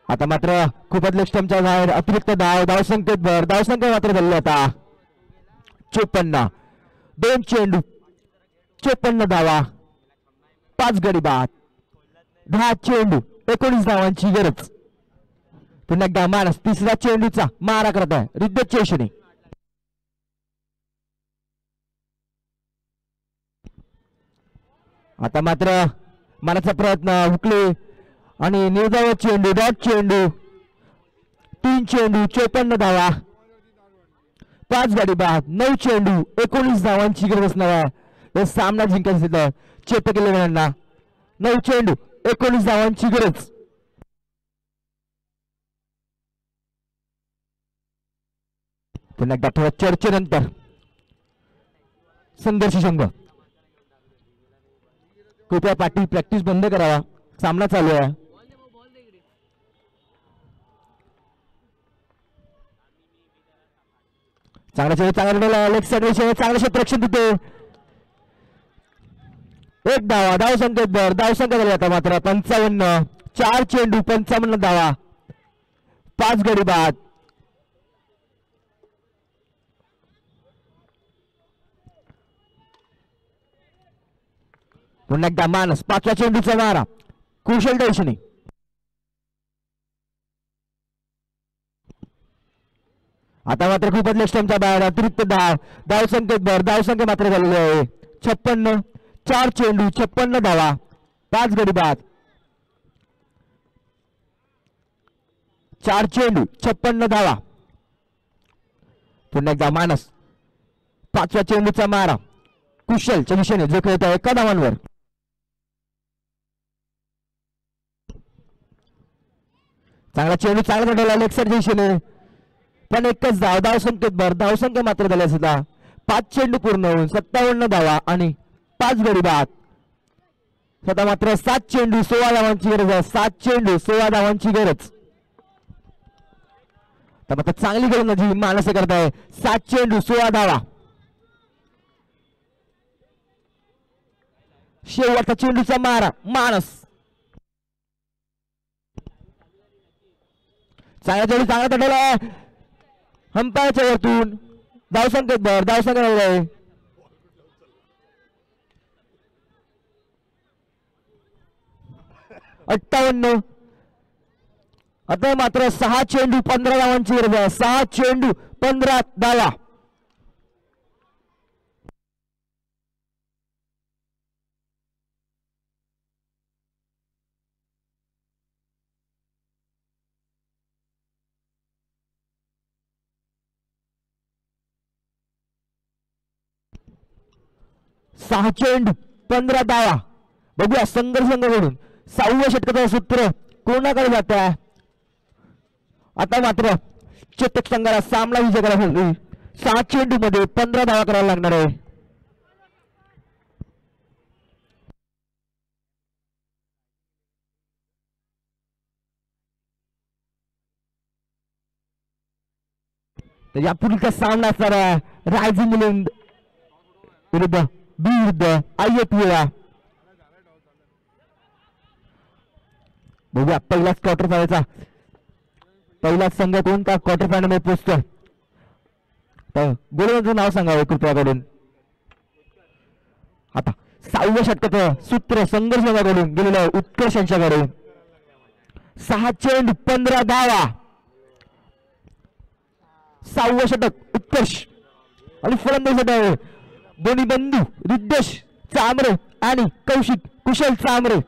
आता मात्र खूपच लेफ्टच्या बाहेर अतिरिक्त धाव संकेत भर. धाव संख्या मात्र झाली आता 54. 2 चेंडू 54 धावा 5 गडी बाद. 10 चेंडू 19 धावांची गरज. पुन्हा एकदा मानस तिसऱ्या चेंडूचा मारा करत आहे रिद्धत चेशनी. आता मात्र मानाचा प्रयत्न हुकले आणि निर्धाव चेंडू डॉट चेंडू. 3 चेंडू 54 धावा 5 गडी बाद. 9 चेंडू 19 धावांची गरज असणार आहे सामना जिंकायचा चेतक इलेव्हनना. 9 चेंडू 19 धावांची गरज. पुन्हा एकदा थोड्या चर्चेनंतर संघर्ष संघ कृपया पाटील प्रॅक्टिस बंद करावा. सामना चालू आहे. चांगला चेंडू चांगला लेग साइड चांगलं क्षेत्ररक्षण तिथे. एक धाव संकेत भर. धाव संख्या झाली आता मात्र 55. 4 चेंडू 55 धावा 5 गडी बाद. पुन्हा एकदा मानस 5व्या चेंडूचा मारा कुशल डैशनी. आता मात्र खूपच लेफ्टच्या बाहेर अतिरिक्त धाव संकेत भर. धाव संख्या मात्र झालेली आहे 56. 4 चेंडू 56 धावा 5 गडी बाद. 4 चेंडू 56 धावा. पुन्हा एकदा मानस 5व्या चेंडूचा मारा कुशलच्या दिशेने जो खेळत आहे एका धावांवर. चांगला चेंडू चांगला चढवला लेग साइड दिशेने पण एकच धाव संकेत भर. धाव संख्या मात्र झाल्या सुद्धा 5 चेंडू पूर्ण होऊन 57 धावा आणि 5 गडी बाद. स्वतः मात्र 7 चेंडू 16 धावांची गरज आहे. 7 चेंडू 16 धावांची गरज. तर मात्र चांगली गोलंदाजी मानस करत आहे. 7 चेंडू 16 धावा. शेवटचा चेंडूचा मारा मानस. चांगला चेंडू चांगला तटवला अंपायरच्या वरतून. धाव संकेत भर. धाव संख्या 58. आता मात्र 6 चेंडू 15 धावांची गरज आहे. 6 चेंडू 15 धावा. 6 चेंडू 15 धावा. बघूया संघर्षाकडून 6व्या षटकाचं सूत्र कोणाकडे जात आहे. आता मात्र चेतक संघाला सामना विजय करायला 6 चेंडू मध्ये 15 धावा करायला लागणार आहे. तर यापूर्वीचा सामना असणार आहे रायझिंग मिलिंद विरुद्ध बी विरुद्ध आयएपीला. बघूया पहिलाच क्वार्टर फायनलचा पहिलाच संघ कोणता क्वार्टर फायनल मध्ये पोहोचतोय. तर गोलंदाजाचं नाव सांगावं कृपया करून. आता 6व्या षटकाचं सूत्र संघर्षाकडून गेलेलं आहे उत्कर्ष यांच्याकडे. 6 चेंडू 15 धावा. 6वं षटक उत्कर्ष आणि फलंदाज दोन्ही बंधू रिद्धेश चामरे आणि कौशिक कुशल चामरे.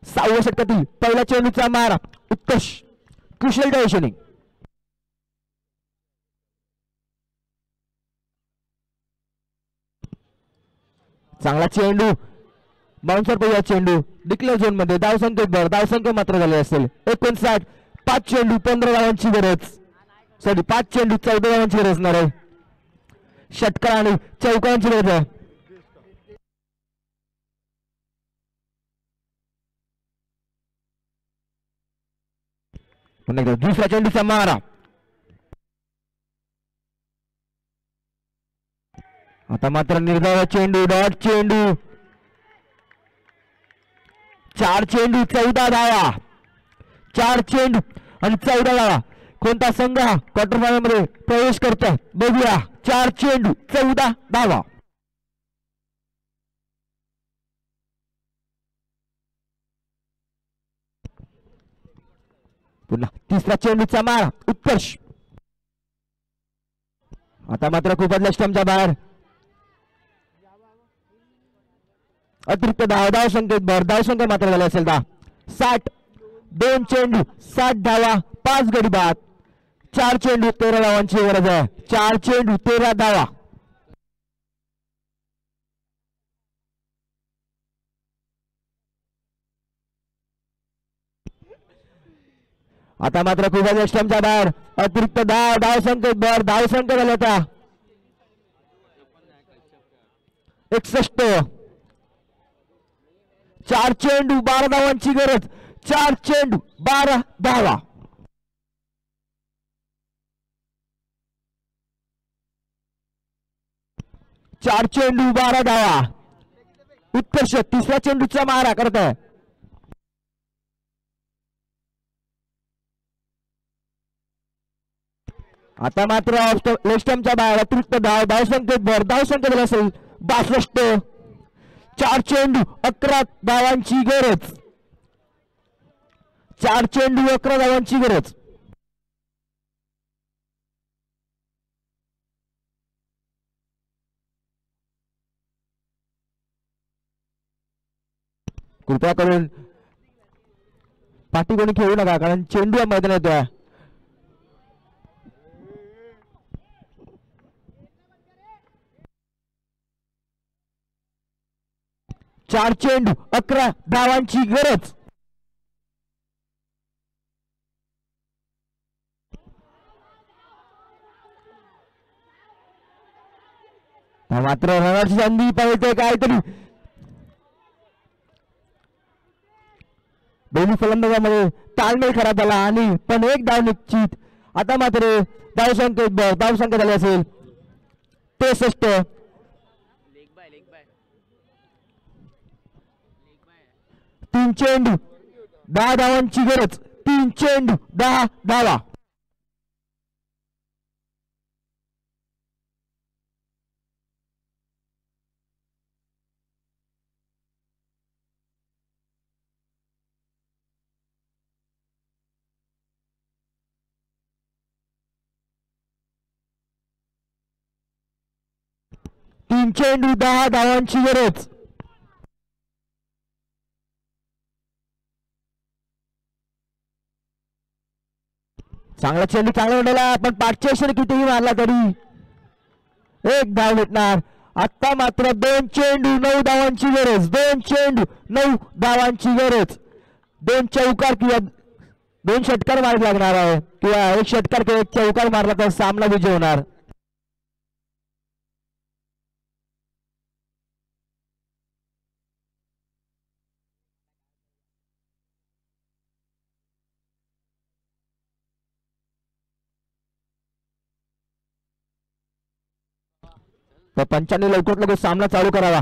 सहाव्या षटकातील पहिल्या चेंडूचा मारा उत्कर्ष कुशल डायशनिंग. चांगला चेंडू बाउन्सर पहिला चेंडू डिक्लेअर झोन मध्ये धावसंख्या मात्र झाले असेल 59. 5 चेंडू 15 धावांची गरज. सॉरी 5 चेंडू 14 धावांची गरज असणार आहे. षटकार आणि चौकांची गरज आहे. दुसऱ्या चेंडूचा मारा. आता मात्र निर्धाव चेंडू डॉट चेंडू. 4 चेंडू 14 धावा. 4 चेंडू आणि 14 धावा. कोणता संघ हा क्वार्टर फायनल मध्ये प्रवेश करतो बघूया. 4 चेंडू 14 धावा. पुन्हा तिसरा चेंडूचा मारा उत्कर्ष. आता मात्र खूपच स्टंपच्या बाहेर. अतिरिक्त धाव संख्येत भर धावसंख्या मात्र झाली असेल 60. 2 चेंडू 60 धावा 5 गडी बाद. 4 चेंडू 13 धावांची गरज आहे. 4 चेंडू 13 धावा. आता मात्र खूपच स्टंपच्या बाहेर. अतिरिक्त धाव संख्येत भर धावसंख्या झाली आता 61. 4 चेंडू 12 धावांची गरज. 4 चेंडू 12 धावा. चार चेंडू 12 धावा. उत्कर्ष तिसऱ्या चेंडूचा मारा करत आहे. आता मात्र लेस्टमच्या बाहेर अतिरिक्त धावसंख्येत भर धावसंख्या झाली असेल 62. 4 चेंडू 11 धावांची गरज. 4 चेंडू 11 धावांची गरज. कृपया करून पाठी कोणी खेळू नका कारण चेंडू मैदानात येतोय. 4 चेंडू 11 धावांची गरज. मात्र रनर्स संधी पाहिजे काहीतरी दोन्ही फलंदाजांमध्ये ताळमेळ खराब झाला आणि पण एक धाव निश्चित. आता मात्र धावसंख्या झाली असेल 63. 3 चेंडू 10 धावांची गरज. 3 चेंडू 10 धावा. तीन चेंडू 10 धावांची गरज. चांगला चेंडू चांगला उडवला पण पाठच्या कितीही मारला तरी एक धाव भेटणार. आता मात्र 2 चेंडू 9 धावांची गरज. 2 चेंडू 9 धावांची गरज. 2 चौकार किंवा 2 षटकार मारावे लागणार आहे किंवा 1 षटकार किंवा 1 चौकार मारला तर सामना विजय होणार. तर पंचांनी लवकर सामना चालू करावा.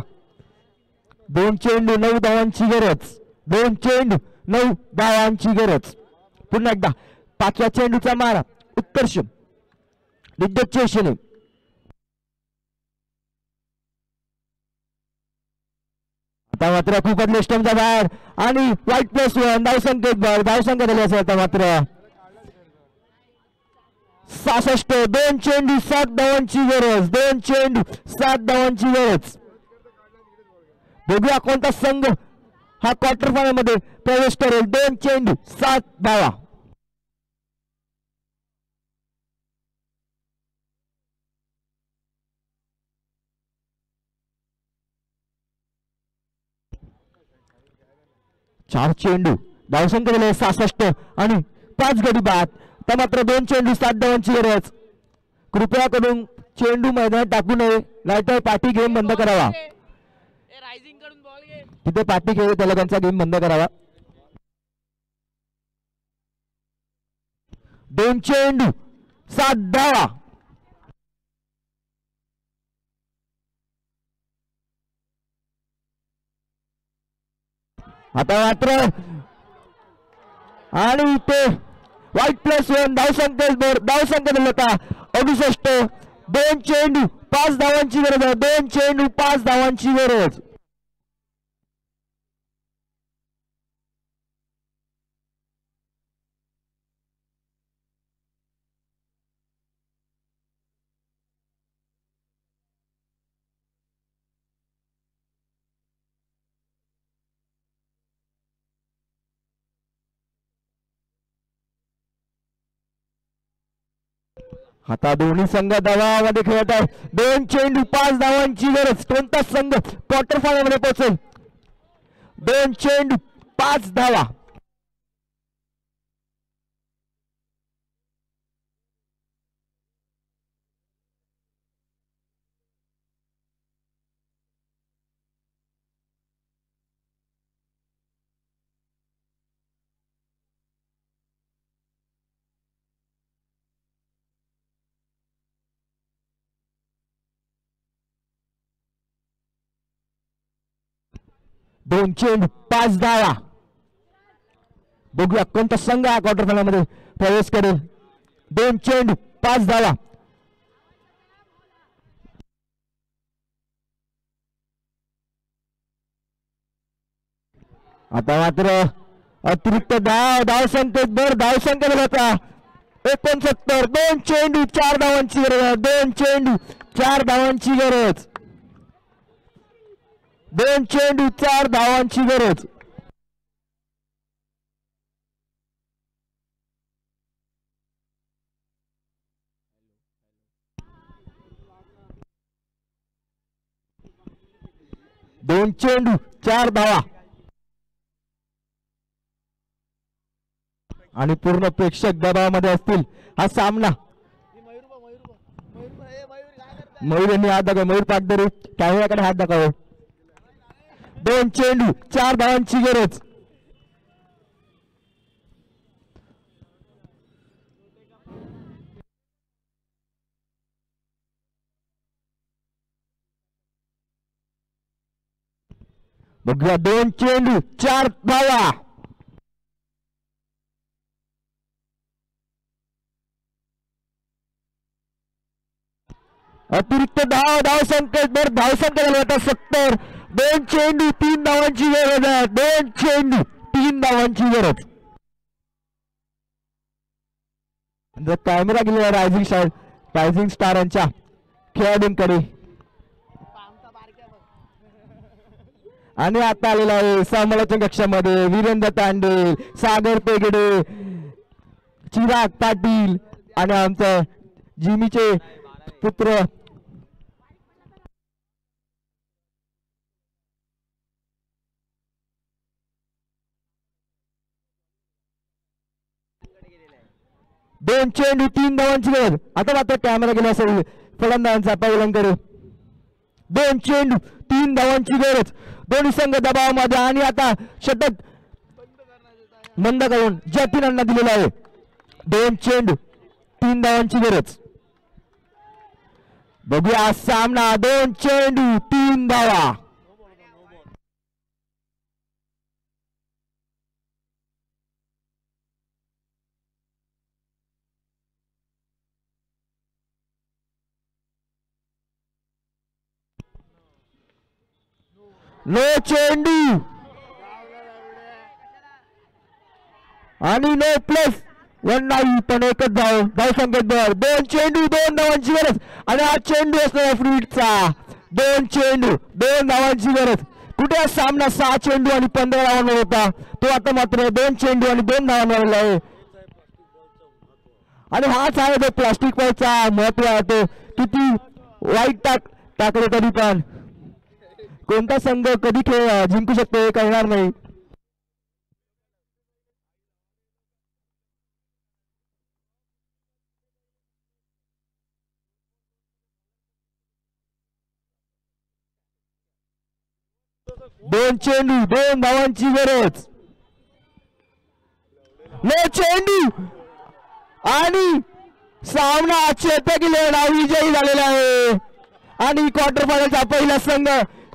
2 चेंडू 9 धावांची गरज. 2 चेंडू 9 धावांची गरज. पुन्हा एकदा 5व्या चेंडूचा मारा उत्कर्ष विद्युत चेशने. आता मात्र खूपच स्टंपचा बाहेर आणि व्हाईट प्लस धावसंख्येत धावसंख्या झाली असेल. आता मात्र 66. 2 चेंडू 7 धावांची गरज. 2 चेंडू 7 धावांची गरज. बघूया कोणता संघ हा क्वार्टर फायनल मध्ये प्रवेश करेल. 2 चेंडू 7 धावा. चार चेंडू धावसंख्या झाली 66 आणि 5 गडी बाद. तर मात्र 2 चेंडू 7 धावांची गरज. कृपया करून चेंडू मैदानात टाकू नये नाहीतर पाठी गेम बंद करावा. तिथे पाठी खेळ त्याला त्यांचा गेम बंद करावा. 2 चेंडू 7 धावा. आता मात्र आणि ते व्हाईट प्लस 1 धावसंख्या दिला होता 68. 2 चेंडू 5 धावांची गरज आहे. 2 चेंडू 5 धावांची गरज. आता दोन्ही संघ धावामध्ये खेळत आहे. 2 चेंडू 5 धावांची गरज. कोणता संघ क्वार्टर फायनल मध्ये पोहोचेल. 2 चेंडू 5 धावा. दोन चेंडू 5 धावा. बघूया कोणता संघ हा क्वार्टर फायनल मध्ये प्रवेश करेल. 2 चेंडू 5 धावा. आता मात्र अतिरिक्त धावसंख्येत धावसंख्या दिला होता 69. 2 चेंडू 4 धावांची गरज. 2 चेंडू 4 धावांची गरज. 2 चेंडू 4 धावांची गरज. दोन चेंडू 4 धावा आणि पूर्ण प्रेक्षक दबावामध्ये असतील. हा सामना मयूर यांनी हात दाखवा. मयूर पाटदरे कॅमेऱ्याकडे हात दाखवा. 2 चेंडू 4 धावांची गरज. बघूया 2 चेंडू 4 धावा. अतिरिक्त धावसंख्येत धावसंख्या झाली आता 70. 2 चेंडू 3 धावांची गरज आहे. 2 चेंडू 3 धावांची गरज. जर कॅमेरा गेलेला रायझिंग स्टार यांच्या खेळाडूंकडे आणि आता आलेला आहे समालोचन कक्षामध्ये वीरेंद्र तांडे, सागर पेगडे, चिराग पाटील आणि आमचं जिमीचे पुत्र दोन चेंडू 3 धावांची गरज. आता मात्र कॅमेरा गेला असेल फलंदाजांचा पावलांकडे. 2 चेंडू 3 धावांची गरज. दोन्ही संघ दबावामध्ये आणि आता षटक बंद करून जतीनांना दिलेला आहे. 2 चेंडू 3 धावांची गरज. बघूया सामना. 2 चेंडू 3 धावा. नो चेंडू आणि नो प्लस 1 नाही पण एकच धाव संकेतवर. 2 चेंडू 2 धावांची गरज आणि हा चेंडू असणार फ्रीडचा. 2 चेंडू 2 धावांची गरज. कुठे हा सामना 6 चेंडू आणि 15 धावांवर होता तो आता मात्र 2 चेंडू आणि 2 धावांवर आहे. आणि हाच आहे तो प्लास्टिक बॉलचा महत्व आहे. तो किती वाईट टाकले तरी पण कोणता संघ कधी खेळ जिंकू शकतो हे कळणार नाही. दोन चेंडू 2 धावांची गरज. नो चेंडू आणि सामना चेतक इलेव्हन विजयी झालेला आहे. आणि क्वार्टर फायनलचा पहिला संघ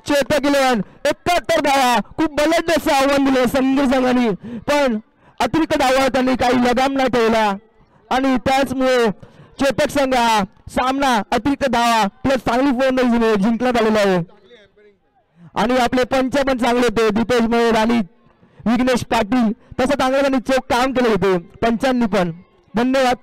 चेतक इलेव्हन 71 धावा. खूप बलद असं आव्हान दिलं संघाने पण अतिरिक्त धावा त्यांनी काही लगाम नाही ठेवला आणि त्याचमुळे चेतक संघ हा सामना अतिरिक्त धावा प्लस चांगली फलंदाजी जिंकण्यात आलेला आहे. आणि आपले पंच पण चांगले होते दीपेश महेर आणि विघ्नेश पाटील. तसं चांगलं त्यांनी चोख काम केले होते पंचांनी पण. धन्यवाद.